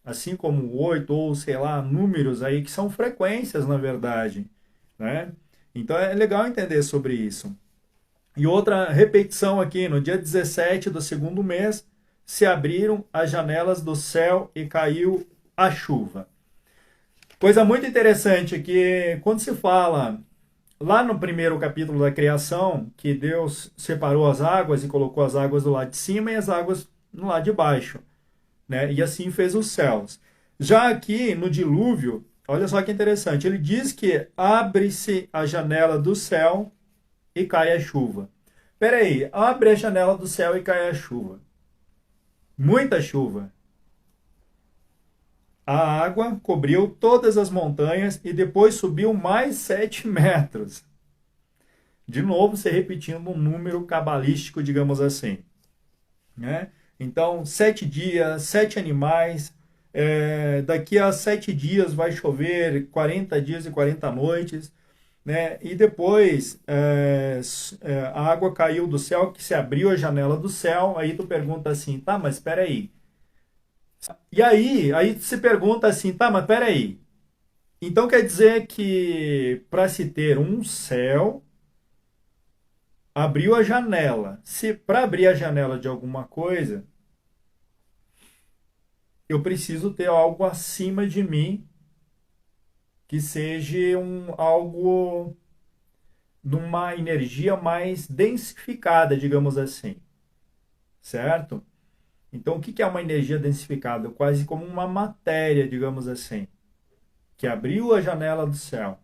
assim como 8, ou sei lá, números aí que são frequências, na verdade. Né? Então é legal entender sobre isso. E outra repetição aqui, no dia 17 do segundo mês, se abriram as janelas do céu e caiu a chuva. Coisa muito interessante que quando se fala lá no primeiro capítulo da criação, que Deus separou as águas e colocou as águas do lado de cima e as águas no lado de baixo, né? E assim fez os céus. Já aqui no dilúvio, olha só que interessante, ele diz que abre-se a janela do céu e cai a chuva. Peraí, abre a janela do céu e cai a chuva. Muita chuva. A água cobriu todas as montanhas e depois subiu mais 7 metros. De novo, se repetindo um número cabalístico, digamos assim. Né? Então, 7 dias, 7 animais. Daqui a 7 dias vai chover 40 dias e 40 noites. Né? E depois a água caiu do céu, que se abriu a janela do céu. Aí tu pergunta assim, tá, mas espera aí. E aí se pergunta assim, tá, mas peraí. Então quer dizer que para se ter um céu, abriu a janela. Se para abrir a janela de alguma coisa, eu preciso ter algo acima de mim que seja algo numa energia mais densificada, digamos assim. Certo? Então, o que é uma energia densificada? Quase como uma matéria, digamos assim, que abriu a janela do céu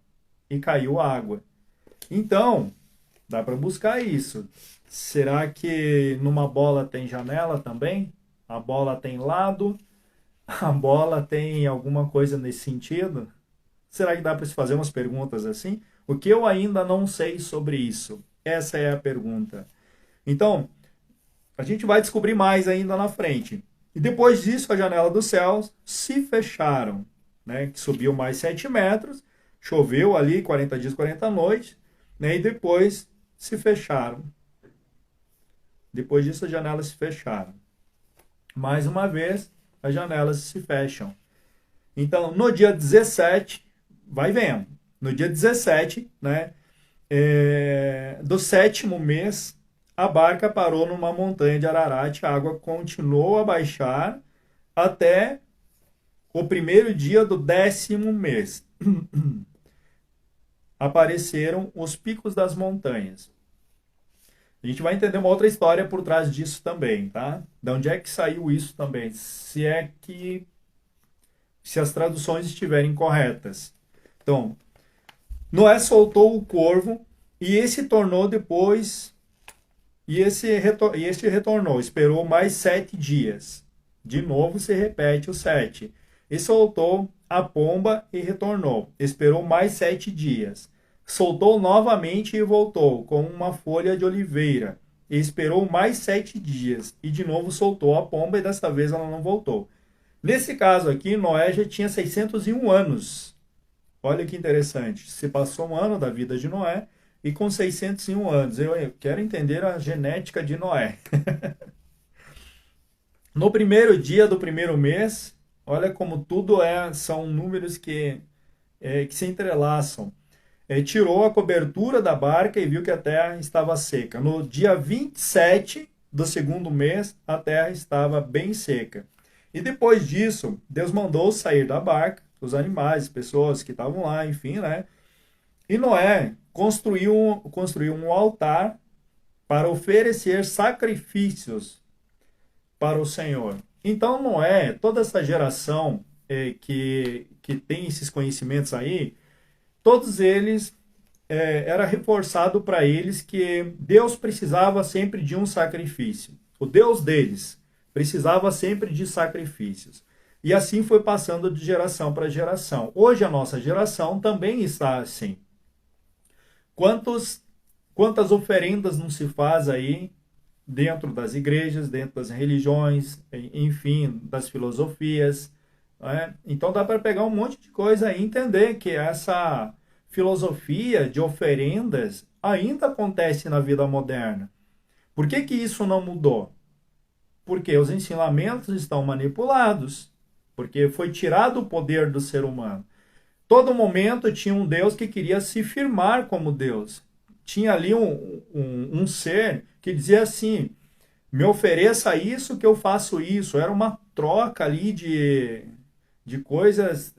e caiu água. Então, dá para buscar isso. Será que numa bola tem janela também? A bola tem lado? A bola tem alguma coisa nesse sentido? Será que dá para se fazer umas perguntas assim? O que eu ainda não sei sobre isso? Essa é a pergunta. Então, a gente vai descobrir mais ainda na frente. E depois disso, a janela dos céus se fecharam, né? Que subiu mais 7 metros, choveu ali 40 dias, 40 noites, né? E depois se fecharam. Depois disso, as janelas se fecharam. Mais uma vez, as janelas se fecham. Então, no dia 17, vai vendo, no dia 17, né? Do sétimo mês, a barca parou numa montanha de Ararat, a água continuou a baixar até o primeiro dia do 10º mês. Apareceram os picos das montanhas. A gente vai entender uma outra história por trás disso também, tá? De onde é que saiu isso também? Se as traduções estiverem corretas. Então, Noé soltou o corvo e esse tornou depois... E este retornou, esperou mais 7 dias. De novo se repete o 7. E soltou a pomba e retornou. Esperou mais 7 dias. Soltou novamente e voltou com uma folha de oliveira. E esperou mais 7 dias. E de novo soltou a pomba e desta vez ela não voltou. Nesse caso aqui, Noé já tinha 601 anos. Olha que interessante. Se passou um ano da vida de Noé. E com 601 anos, eu quero entender a genética de Noé. No primeiro dia do primeiro mês, olha como tudo são números que se entrelaçam. Tirou a cobertura da barca e viu que a terra estava seca. No dia 27 do segundo mês, a terra estava bem seca. E depois disso, Deus mandou sair da barca os animais, pessoas que estavam lá, enfim, né? E Noé construiu um altar para oferecer sacrifícios para o Senhor. Então Noé, toda essa geração que tem esses conhecimentos aí, todos eles era reforçado para eles que Deus precisava sempre de um sacrifício. O Deus deles precisava sempre de sacrifícios. E assim foi passando de geração para geração. Hoje a nossa geração também está assim. Quantos, quantas oferendas não se faz aí dentro das igrejas, dentro das religiões, enfim, das filosofias, né? Então dá para pegar um monte de coisa e entender que essa filosofia de oferendas ainda acontece na vida moderna. Por que que isso não mudou? Porque os ensinamentos estão manipulados, porque foi tirado o poder do ser humano. Todo momento tinha um Deus que queria se firmar como Deus. Tinha ali um ser que dizia assim: me ofereça isso que eu faço isso. Era uma troca ali de coisas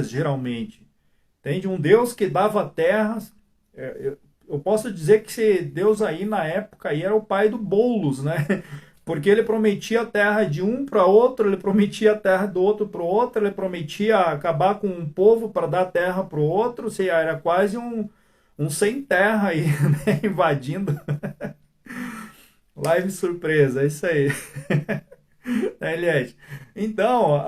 geralmente. Entende? Um Deus que dava terras. Eu posso dizer que esse Deus aí na época aí era o pai do Boulos, né? Porque ele prometia a terra de um para outro, ele prometia a terra do outro para o outro, ele prometia acabar com um povo para dar terra para o outro, ou seja, era quase um sem terra aí, né? Invadindo. Live surpresa, é isso aí. Né, Eliette? Então,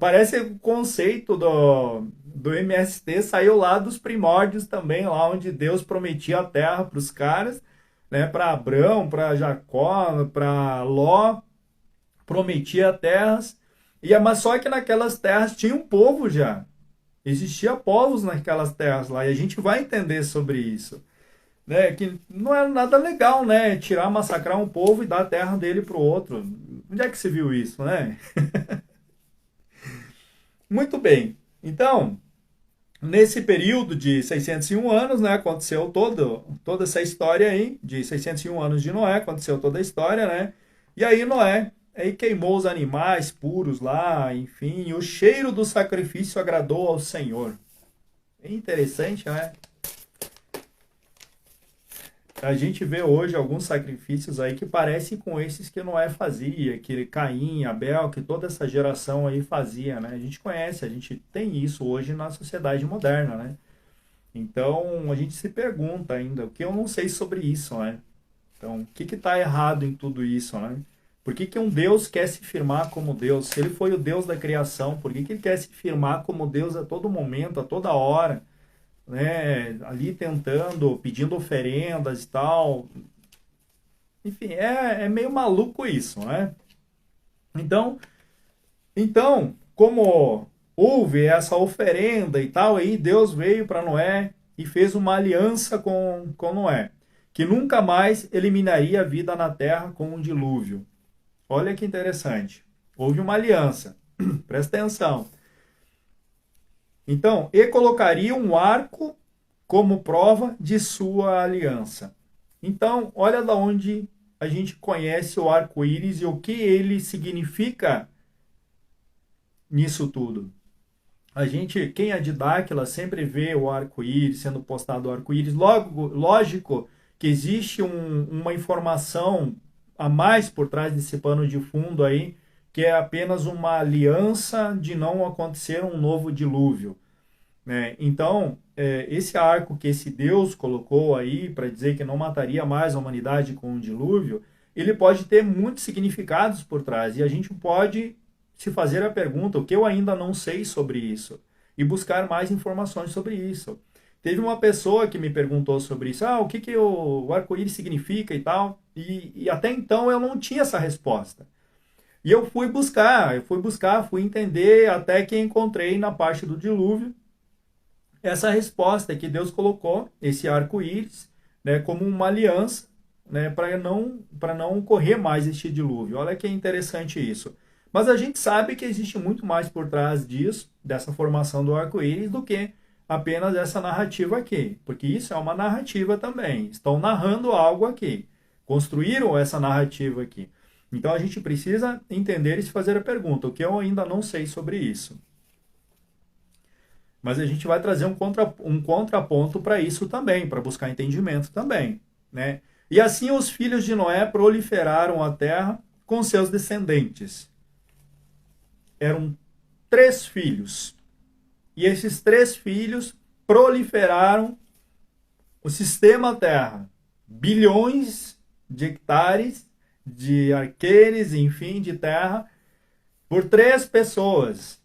parece que o conceito do MST saiu lá dos primórdios também, lá onde Deus prometia a terra para os caras, né, para Abrão, para Jacó, para Ló, prometia terras, mas só que naquelas terras tinha um povo já. Existia povos naquelas terras lá, e a gente vai entender sobre isso. Né, que não é nada legal, né? Tirar, massacrar um povo e dar a terra dele para o outro. Onde é que se viu isso, né? Muito bem. Então, nesse período de 601 anos, né, aconteceu toda essa história aí, de 601 anos de Noé, aconteceu toda a história, né? E aí Noé aí queimou os animais puros lá, enfim, e o cheiro do sacrifício agradou ao Senhor. É interessante, né? A gente vê hoje alguns sacrifícios aí que parecem com esses que Noé fazia, que Caim, Abel, que toda essa geração aí fazia, né? A gente conhece, a gente tem isso hoje na sociedade moderna, né? Então a gente se pergunta ainda, o que eu não sei sobre isso, né? Então, o que está errado em tudo isso, né? Por que que um Deus quer se firmar como Deus? Se ele foi o Deus da criação, por que que ele quer se firmar como Deus a todo momento, a toda hora? Né, ali tentando, pedindo oferendas e tal. Enfim, é meio maluco isso, né? Então, como houve essa oferenda e tal, aí Deus veio para Noé e fez uma aliança com Noé, que nunca mais eliminaria a vida na terra com um dilúvio. Olha que interessante. Houve uma aliança. Presta atenção. Então, e colocaria um arco como prova de sua aliança. Então, olha da onde a gente conhece o arco-íris e o que ele significa nisso tudo. A gente, quem é de Dáquila, sempre vê o arco-íris, sendo postado o arco-íris. Lógico que existe uma informação a mais por trás desse pano de fundo aí, que é apenas uma aliança de não acontecer um novo dilúvio. Né? Então, esse arco que esse Deus colocou aí para dizer que não mataria mais a humanidade com um dilúvio, ele pode ter muitos significados por trás. E a gente pode se fazer a pergunta, o que eu ainda não sei sobre isso? E buscar mais informações sobre isso. Teve uma pessoa que me perguntou sobre isso, o que, que o arco-íris significa e tal, e até então eu não tinha essa resposta. E eu fui buscar, fui entender, até que encontrei na parte do dilúvio, essa resposta que Deus colocou, esse arco-íris, né, como uma aliança, né, para não ocorrer mais este dilúvio. Olha que interessante isso. Mas a gente sabe que existe muito mais por trás disso, dessa formação do arco-íris, do que apenas essa narrativa aqui. Porque isso é uma narrativa também. Estão narrando algo aqui. Construíram essa narrativa aqui. Então a gente precisa entender e se fazer a pergunta, o que eu ainda não sei sobre isso. Mas a gente vai trazer um contraponto para isso também, para buscar entendimento também. Né? E assim os filhos de Noé proliferaram a terra com seus descendentes. Eram 3 filhos. E esses 3 filhos proliferaram o sistema Terra. Bilhões de hectares, de arqueires, enfim, de terra, por 3 pessoas.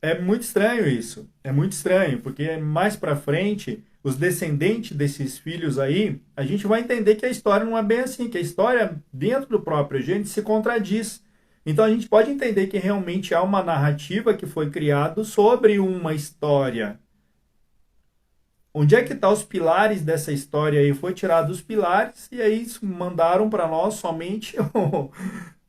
É muito estranho isso. É muito estranho, porque mais para frente, os descendentes desses filhos aí, a gente vai entender que a história não é bem assim, que a história dentro do próprio gente se contradiz. Então a gente pode entender que realmente há uma narrativa que foi criada sobre uma história. Onde é que estão os pilares dessa história aí? Foi tirado os pilares e aí mandaram para nós somente,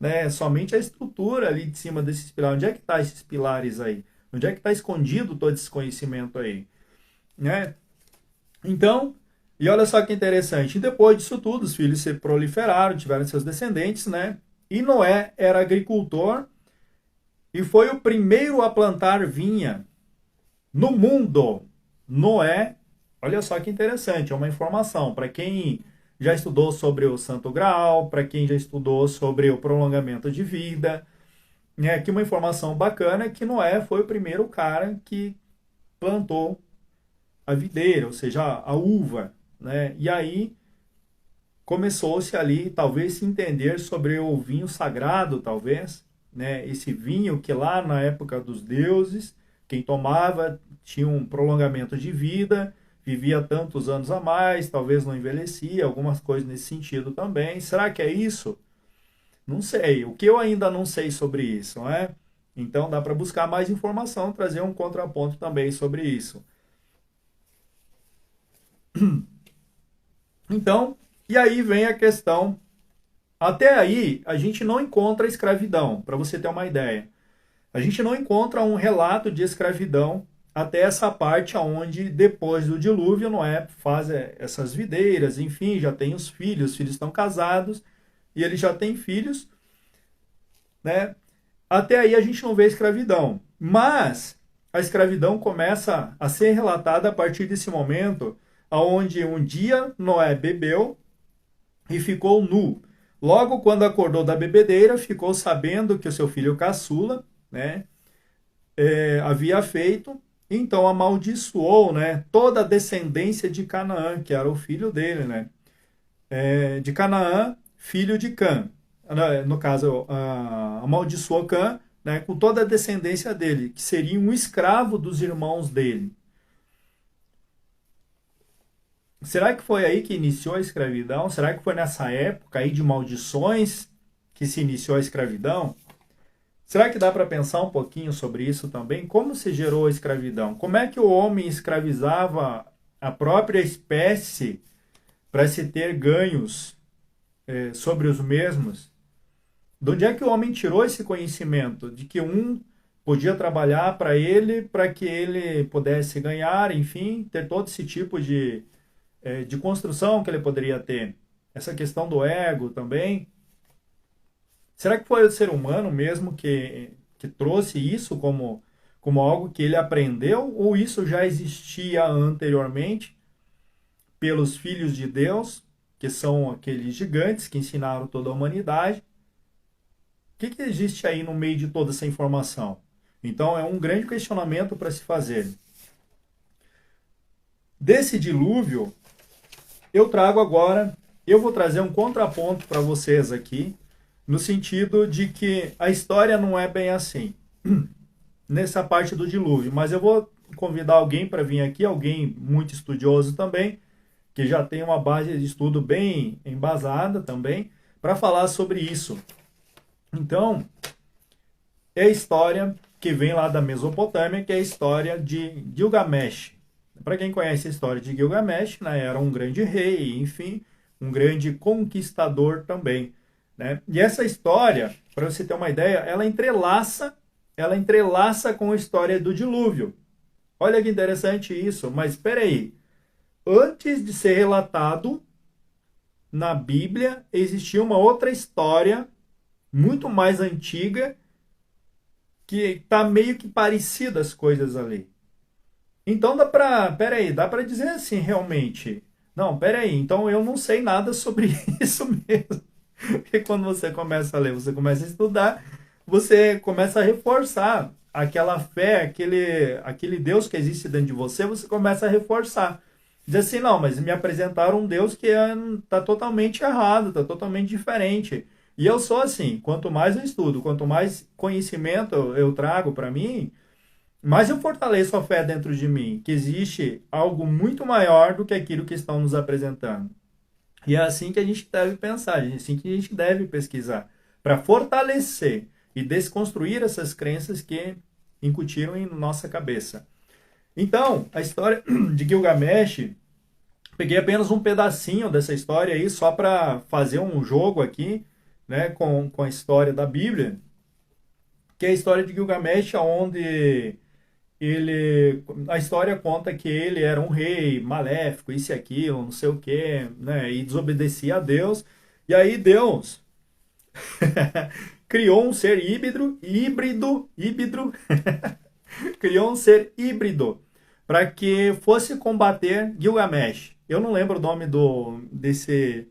né, somente a estrutura ali de cima desses pilares. Onde é que estão esses pilares aí? Onde é que está escondido todo esse conhecimento aí? Né? Então, e olha só que interessante. E depois disso tudo, os filhos se proliferaram, tiveram seus descendentes, né? E Noé era agricultor e foi o primeiro a plantar vinha no mundo. Noé, olha só que interessante, é uma informação para quem já estudou sobre o Santo Graal, para quem já estudou sobre o prolongamento de vida, né? Aqui uma informação bacana é que Noé foi o primeiro cara que plantou a videira, ou seja, a uva, né? E aí começou-se ali, talvez, se entender sobre o vinho sagrado, talvez, né? Esse vinho que lá na época dos deuses, quem tomava tinha um prolongamento de vida, vivia tantos anos a mais, talvez não envelhecia, algumas coisas nesse sentido também. Será que é isso? Não sei. O que eu ainda não sei sobre isso, não é? Então dá para buscar mais informação, trazer um contraponto também sobre isso. Então, e aí vem a questão. Até aí, a gente não encontra escravidão, para você ter uma ideia. A gente não encontra um relato de escravidão até essa parte onde, depois do dilúvio, Noé faz essas videiras, enfim, já tem os filhos estão casados, e ele já tem filhos, né? Até aí a gente não vê escravidão. Mas a escravidão começa a ser relatada a partir desse momento, onde um dia Noé bebeu e ficou nu. Logo quando acordou da bebedeira, ficou sabendo que o seu filho caçula, né, havia feito, então amaldiçoou, né, toda a descendência de Canaã, que era o filho dele, né, de Canaã, filho de Cã. No caso, amaldiçoou Cã, né, com toda a descendência dele, que seria um escravo dos irmãos dele. Será que foi aí que iniciou a escravidão? Será que foi nessa época aí de maldições que se iniciou a escravidão? Será que dá para pensar um pouquinho sobre isso também? Como se gerou a escravidão? Como é que o homem escravizava a própria espécie para se ter ganhos sobre os mesmos? De onde é que o homem tirou esse conhecimento de que um podia trabalhar para que ele pudesse ganhar, enfim, ter todo esse tipo de construção que ele poderia ter? Essa questão do ego também. Será que foi o ser humano mesmo que trouxe isso como algo que ele aprendeu? Ou isso já existia anteriormente pelos filhos de Deus, que são aqueles gigantes que ensinaram toda a humanidade? O que existe aí no meio de toda essa informação? Então é um grande questionamento para se fazer. Desse dilúvio, eu vou trazer um contraponto para vocês aqui, no sentido de que a história não é bem assim, nessa parte do dilúvio, mas eu vou convidar alguém para vir aqui, alguém muito estudioso também, que já tem uma base de estudo bem embasada também, para falar sobre isso. Então, é a história que vem lá da Mesopotâmia, que é a história de Gilgamesh. Para quem conhece a história de Gilgamesh, né, era um grande rei, enfim, um grande conquistador também, né? E essa história, para você ter uma ideia, ela entrelaça com a história do dilúvio. Olha que interessante isso, mas espera aí. Antes de ser relatado na Bíblia, existia uma outra história muito mais antiga que está meio que parecida as coisas ali. Então dá para dizer assim, realmente. Não, peraí, então eu não sei nada sobre isso mesmo. Porque quando você começa a ler, você começa a estudar, você começa a reforçar aquela fé, aquele Deus que existe dentro de você, você começa a reforçar. Diz assim, não, mas me apresentaram um Deus que está totalmente errado, está totalmente diferente. E eu sou assim, quanto mais eu estudo, quanto mais conhecimento eu trago para mim, mais eu fortaleço a fé dentro de mim, que existe algo muito maior do que aquilo que estão nos apresentando. E é assim que a gente deve pensar, é assim que a gente deve pesquisar, para fortalecer e desconstruir essas crenças que incutiram em nossa cabeça. Então, a história de Gilgamesh, peguei apenas um pedacinho dessa história aí, só para fazer um jogo aqui, né, com a história da Bíblia, que é a história de Gilgamesh, onde a história conta que ele era um rei maléfico, isso e aquilo, não sei o quê, né, e desobedecia a Deus. E aí Deus criou um ser híbrido, criou um ser híbrido para que fosse combater Gilgamesh. Eu não lembro o nome desse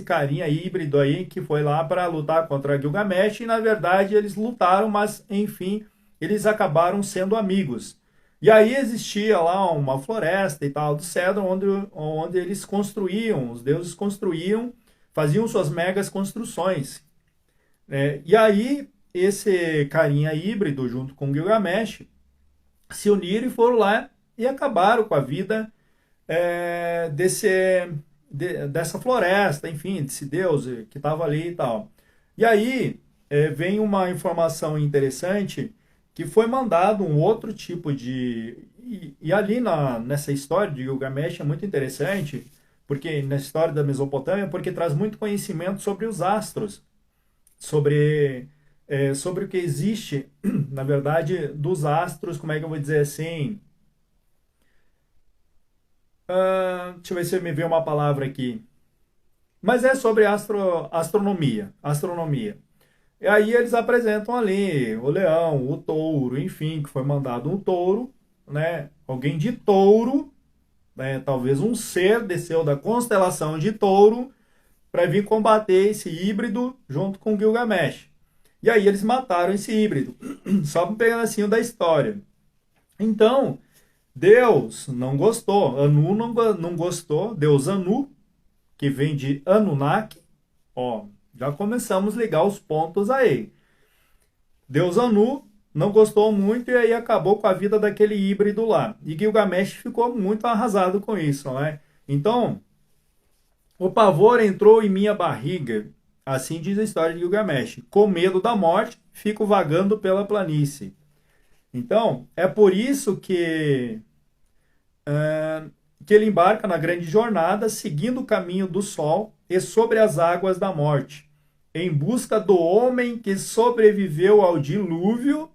carinha híbrido aí que foi lá para lutar contra Gilgamesh e na verdade eles lutaram, mas enfim, eles acabaram sendo amigos. E aí existia lá uma floresta e tal do cedro onde eles construíam, os deuses construíam, faziam suas megas construções. E aí esse carinha híbrido junto com Gilgamesh se uniram e foram lá e acabaram com a vida dessa floresta, enfim, desse deus que estava ali e tal. E aí vem uma informação interessante que foi mandado um outro tipo de. E ali nessa história de Gilgamesh é muito interessante, porque na história da Mesopotâmia, porque traz muito conhecimento sobre os astros, sobre o que existe, na verdade, dos astros, como é que eu vou dizer assim? Deixa eu ver se me veio uma palavra aqui. Mas é sobre astronomia. E aí eles apresentam ali o leão, o touro, enfim, que foi mandado um touro, né? Alguém de touro, né? Talvez um ser desceu da constelação de touro para vir combater esse híbrido junto com Gilgamesh. E aí eles mataram esse híbrido. Só um pedacinho da história. Então, Deus não gostou, Anu não gostou, Deus Anu, que vem de Anunnaki, ó, já começamos a ligar os pontos aí. Deus Anu não gostou muito e aí acabou com a vida daquele híbrido lá. E Gilgamesh ficou muito arrasado com isso, né? Então, o pavor entrou em minha barriga, assim diz a história de Gilgamesh. Com medo da morte, fico vagando pela planície. Então, é por isso que ele embarca na grande jornada, seguindo o caminho do sol e sobre as águas da morte, em busca do homem que sobreviveu ao dilúvio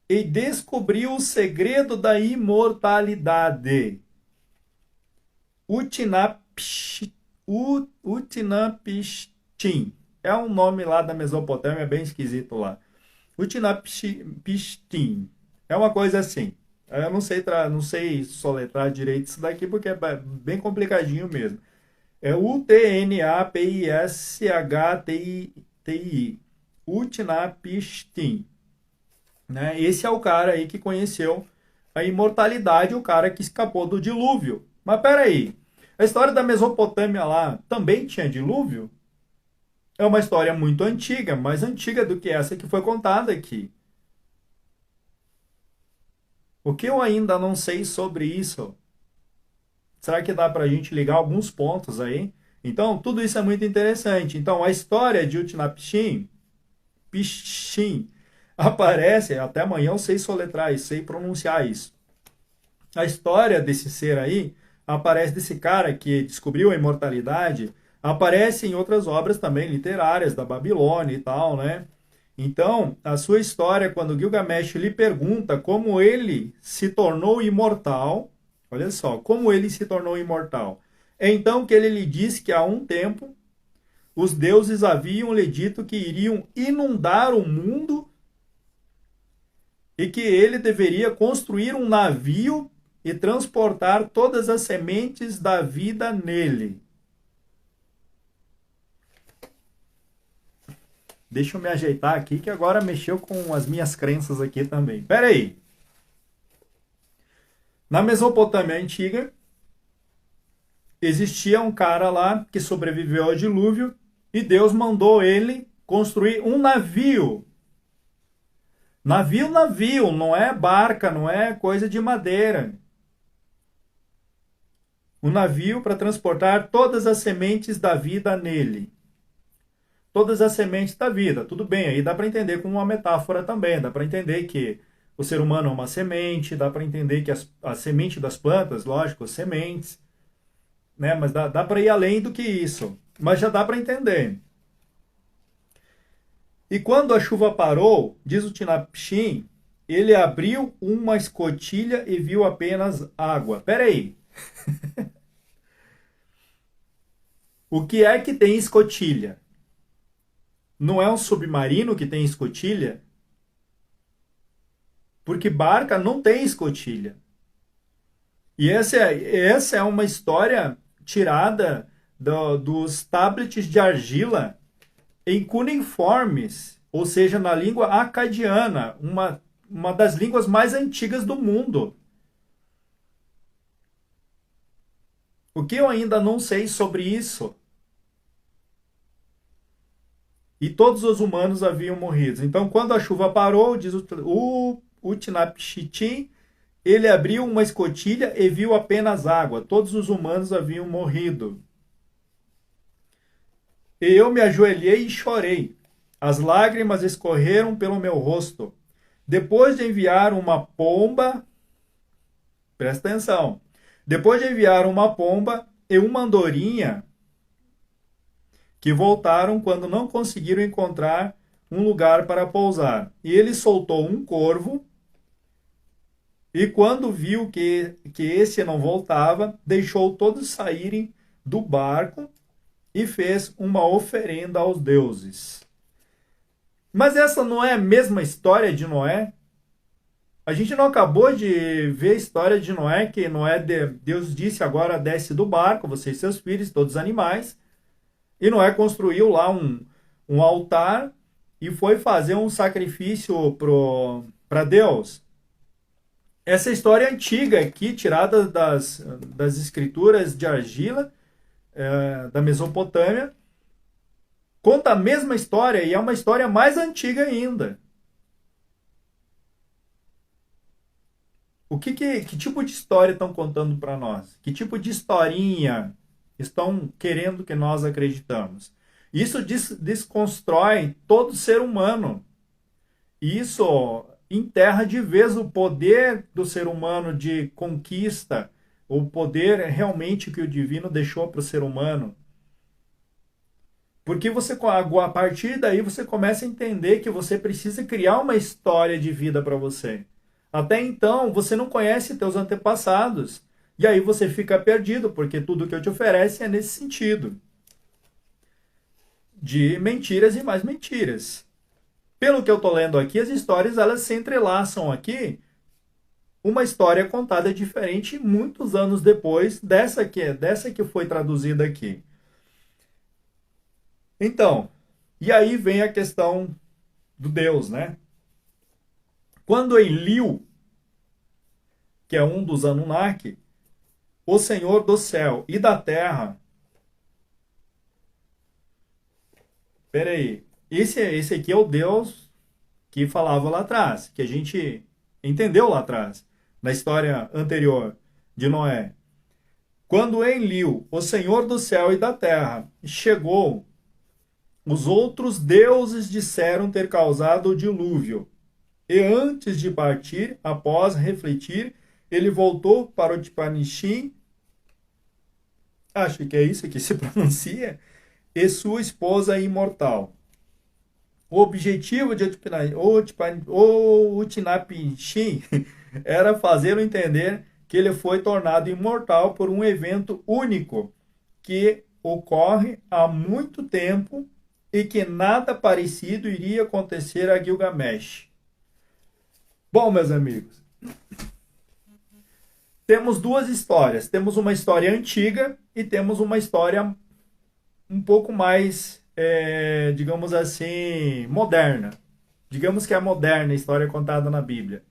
e descobriu o segredo da imortalidade. Utnapishtim. É um nome lá da Mesopotâmia, bem esquisito lá. Utnapishtim. É uma coisa assim. Eu não sei soletrar direito isso daqui, porque é bem complicadinho mesmo. É Utnapishtim. Utnapishtim. Né? Esse é o cara aí que conheceu a imortalidade, o cara que escapou do dilúvio. Mas peraí, a história da Mesopotâmia lá também tinha dilúvio? É uma história muito antiga, mais antiga do que essa que foi contada aqui. O que eu ainda não sei sobre isso? Será que dá para a gente ligar alguns pontos aí? Então, tudo isso é muito interessante. Então, a história de Utnapishtim, aparece, até amanhã eu sei soletrar isso, sei pronunciar isso. A história desse ser aí, aparece desse cara que descobriu a imortalidade, aparece em outras obras também literárias da Babilônia e tal, né? Então, a sua história, quando Gilgamesh lhe pergunta como ele se tornou imortal, olha só, como ele se tornou imortal. É então que ele lhe diz que há um tempo os deuses haviam lhe dito que iriam inundar o mundo e que ele deveria construir um navio e transportar todas as sementes da vida nele. Deixa eu me ajeitar aqui, que agora mexeu com as minhas crenças aqui também. Pera aí. Na Mesopotâmia antiga, existia um cara lá que sobreviveu ao dilúvio E Deus mandou ele construir um navio. Navio, não é barca, não é coisa de madeira. Um navio para transportar todas as sementes da vida nele. Todas as sementes da vida. Tudo bem, aí dá para entender como uma metáfora também. Dá para entender que o ser humano é uma semente, dá para entender que a semente das plantas, lógico, sementes, né? Mas dá para ir além do que isso. Mas já dá para entender. E quando a chuva parou, diz o Tinapishim, ele abriu uma escotilha e viu apenas água. Peraí. O que é que tem escotilha? Não é um submarino que tem escotilha? Porque barca não tem escotilha. E essa é uma história tirada dos tablets de argila em cuneiformes, ou seja, na língua acadiana, uma das línguas mais antigas do mundo. O que eu ainda não sei sobre isso? E todos os humanos haviam morrido. Então, quando a chuva parou, diz o Utnapishtim, ele abriu uma escotilha e viu apenas água. Todos os humanos haviam morrido. E eu me ajoelhei e chorei. As lágrimas escorreram pelo meu rosto. Depois de enviar uma pomba, presta atenção, depois de enviar uma pomba e uma andorinha, que voltaram quando não conseguiram encontrar um lugar para pousar. E ele soltou um corvo, e quando viu que esse não voltava, deixou todos saírem do barco e fez uma oferenda aos deuses. Mas essa não é a mesma história de Noé? A gente não acabou de ver a história de Noé, que Deus disse agora desce do barco, você e seus filhos, todos os animais. E Noé construiu lá um altar e foi fazer um sacrifício para Deus. Essa história antiga aqui, tirada das escrituras de argila, da Mesopotâmia, conta a mesma história e é uma história mais antiga ainda. Que tipo de história estão contando para nós? Que tipo de historinha estão querendo que nós acreditamos? Isso desconstrói todo ser humano. Isso enterra de vez o poder do ser humano de conquista, o poder realmente que o divino deixou para o ser humano. Porque a partir daí você começa a entender que você precisa criar uma história de vida para você. Até então, você não conhece teus antepassados. E aí você fica perdido, porque tudo que eu te ofereço é nesse sentido. De mentiras e mais mentiras. Pelo que eu estou lendo aqui, as histórias elas se entrelaçam aqui. Uma história contada diferente muitos anos depois dessa que foi traduzida aqui. Então, e aí vem a questão do Deus, né? Quando Enlil, que é um dos Anunnaki, o Senhor do céu e da terra. Peraí, esse aqui é o Deus que falava lá atrás, que a gente entendeu lá atrás, na história anterior de Noé. Quando Enlil, o Senhor do céu e da terra, chegou, os outros deuses disseram ter causado o dilúvio. E antes de partir, após refletir, ele voltou para o Utnapishtim, acho que é isso que se pronuncia, e sua esposa imortal. O objetivo de Utnapishtim era fazê-lo entender que ele foi tornado imortal por um evento único que ocorre há muito tempo e que nada parecido iria acontecer a Gilgamesh. Bom, meus amigos, temos duas histórias. Temos uma história antiga e temos uma história um pouco mais, digamos assim, moderna. Digamos que é a moderna a história contada na Bíblia.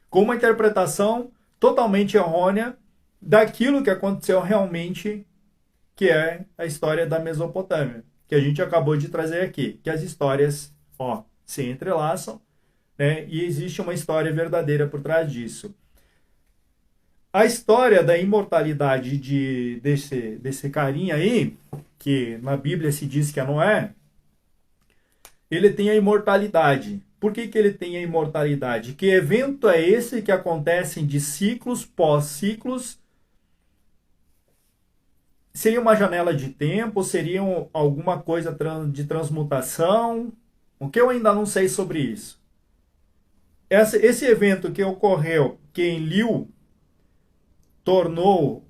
Com uma interpretação totalmente errônea daquilo que aconteceu realmente, que é a história da Mesopotâmia. que a gente acabou de trazer aqui, que as histórias, ó, se entrelaçam, né? E existe uma história verdadeira por trás disso. A história da imortalidade desse carinha aí, que na Bíblia se diz que é Noé, ele tem a imortalidade. Por que ele tem a imortalidade? Que evento é esse que acontece de ciclos pós-ciclos? Seria uma janela de tempo? Seria alguma coisa de transmutação? O que eu ainda não sei sobre isso. Esse evento que ocorreu, que Enlil tornou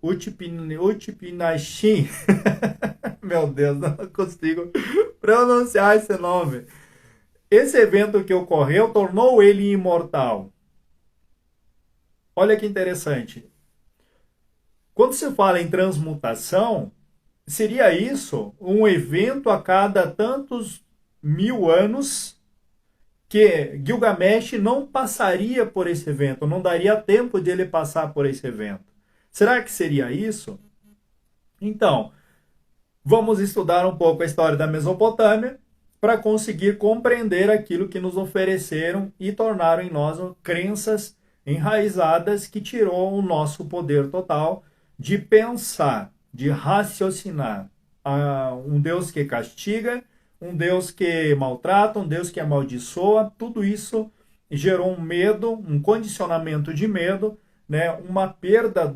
Utpinashin, meu Deus, não consigo pronunciar esse nome. Esse evento que ocorreu tornou ele imortal. Olha que interessante. Quando se fala em transmutação, seria isso um evento a cada tantos mil anos que Gilgamesh não passaria por esse evento, não daria tempo de ele passar por esse evento. Será que seria isso? Então, vamos estudar um pouco a história da Mesopotâmia para conseguir compreender aquilo que nos ofereceram e tornaram em nós crenças enraizadas que tirou o nosso poder total de pensar, de raciocinar. Um Deus que castiga, um Deus que maltrata, um Deus que amaldiçoa, tudo isso gerou um medo, um condicionamento de medo, né? Uma perda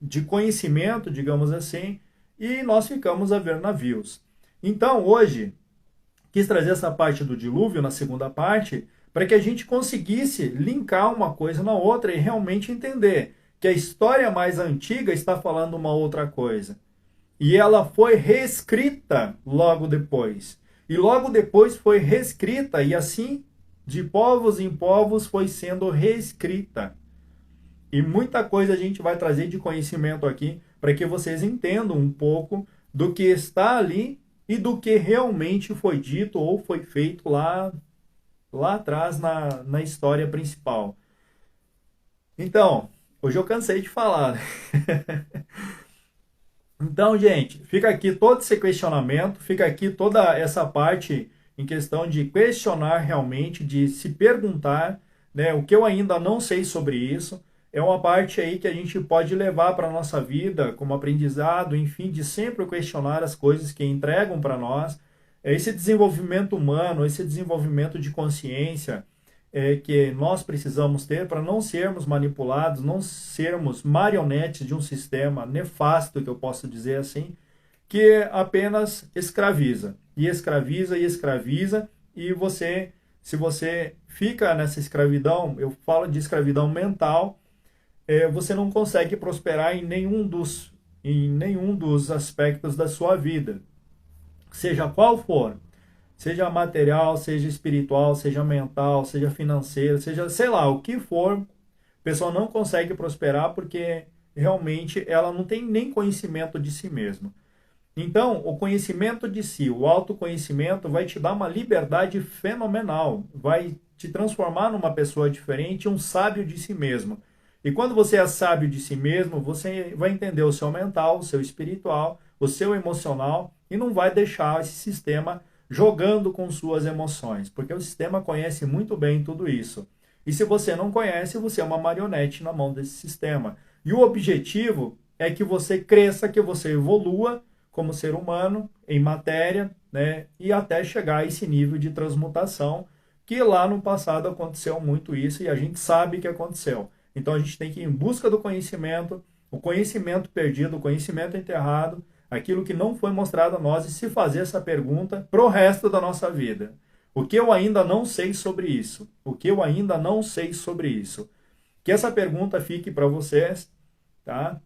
de conhecimento, digamos assim, e nós ficamos a ver navios. Então, hoje, quis trazer essa parte do dilúvio na segunda parte, para que a gente conseguisse linkar uma coisa na outra e realmente entender que a história mais antiga está falando uma outra coisa. E ela foi reescrita logo depois. E logo depois foi reescrita, e assim, de povos em povos, foi sendo reescrita. E muita coisa a gente vai trazer de conhecimento aqui, para que vocês entendam um pouco do que está ali e do que realmente foi dito ou foi feito lá atrás na história principal. Então, hoje eu cansei de falar, né? Então, gente, fica aqui todo esse questionamento, fica aqui toda essa parte em questão de questionar realmente, de se perguntar, né, o que eu ainda não sei sobre isso. É uma parte aí que a gente pode levar para a nossa vida como aprendizado, enfim, de sempre questionar as coisas que entregam para nós. Esse desenvolvimento humano, esse desenvolvimento de consciência que nós precisamos ter para não sermos manipulados, não sermos marionetes de um sistema nefasto, que eu posso dizer assim, que apenas escraviza, e escraviza, e escraviza, e você, se você fica nessa escravidão, eu falo de escravidão mental, você não consegue prosperar em nenhum dos aspectos da sua vida, seja qual for. Seja material, seja espiritual, seja mental, seja financeiro, seja, sei lá, o que for, a pessoa não consegue prosperar porque realmente ela não tem nem conhecimento de si mesma. Então, o conhecimento de si, o autoconhecimento vai te dar uma liberdade fenomenal, vai te transformar numa pessoa diferente, um sábio de si mesmo. E quando você é sábio de si mesmo, você vai entender o seu mental, o seu espiritual, o seu emocional e não vai deixar esse sistema jogando com suas emoções, porque o sistema conhece muito bem tudo isso. E se você não conhece, você é uma marionete na mão desse sistema. E o objetivo é que você cresça, que você evolua como ser humano, em matéria, né? E até chegar a esse nível de transmutação, que lá no passado aconteceu muito isso e a gente sabe que aconteceu. Então a gente tem que ir em busca do conhecimento, o conhecimento perdido, o conhecimento enterrado, aquilo que não foi mostrado a nós e se fazer essa pergunta pro resto da nossa vida. O que eu ainda não sei sobre isso? O que eu ainda não sei sobre isso? Que essa pergunta fique para vocês, tá?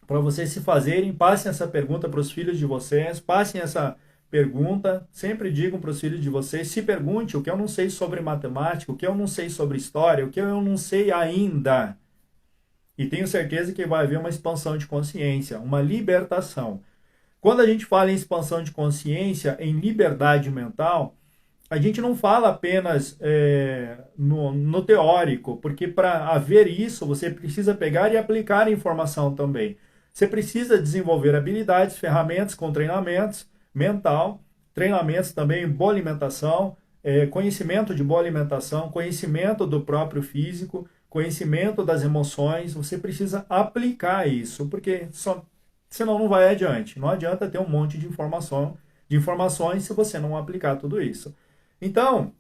Para vocês se fazerem, passem essa pergunta para os filhos de vocês, passem essa pergunta, sempre digam para os filhos de vocês, se pergunte o que eu não sei sobre matemática, o que eu não sei sobre história, o que eu não sei ainda. E tenho certeza que vai haver uma expansão de consciência, uma libertação. Quando a gente fala em expansão de consciência, em liberdade mental, a gente não fala apenas no teórico, porque para haver isso, você precisa pegar e aplicar a informação também. Você precisa desenvolver habilidades, ferramentas com treinamentos, mental, treinamentos também, boa alimentação, conhecimento de boa alimentação, conhecimento do próprio físico, conhecimento das emoções. Você precisa aplicar isso, porque senão não vai adiante. Não adianta ter um monte de informações se você não aplicar tudo isso. Então,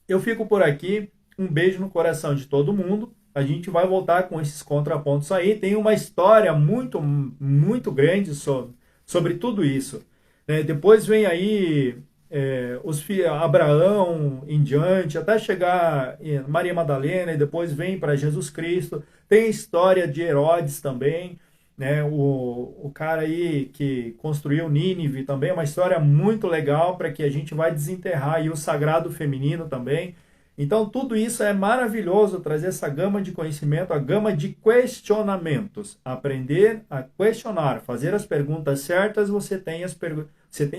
eu fico por aqui. Um beijo no coração de todo mundo. A gente vai voltar com esses contrapontos aí. Tem uma história muito, muito grande sobre tudo isso. Depois vem aí Abraão em diante, até chegar em Maria Madalena, e depois vem para Jesus Cristo. Tem a história de Herodes também, né? O cara aí que construiu Nínive também, é uma história muito legal para que a gente vai desenterrar aí o sagrado feminino também. Então, tudo isso é maravilhoso, trazer essa gama de conhecimento, a gama de questionamentos. Aprender a questionar, fazer as perguntas certas, você tem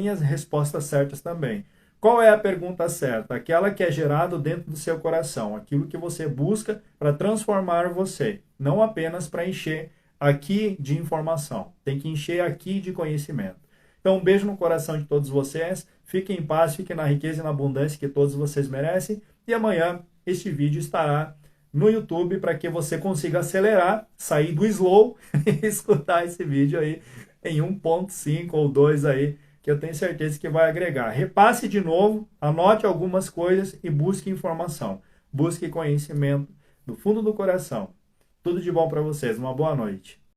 as respostas certas também. Qual é a pergunta certa? Aquela que é gerada dentro do seu coração, aquilo que você busca para transformar você, não apenas para encher aqui de informação, tem que encher aqui de conhecimento. Então, um beijo no coração de todos vocês, fiquem em paz, fiquem na riqueza e na abundância que todos vocês merecem. E amanhã este vídeo estará no YouTube para que você consiga acelerar, sair do slow e escutar esse vídeo aí em 1.5 ou 2 aí, que eu tenho certeza que vai agregar. Repasse de novo, anote algumas coisas e busque informação. Busque conhecimento do fundo do coração. Tudo de bom para vocês. Uma boa noite.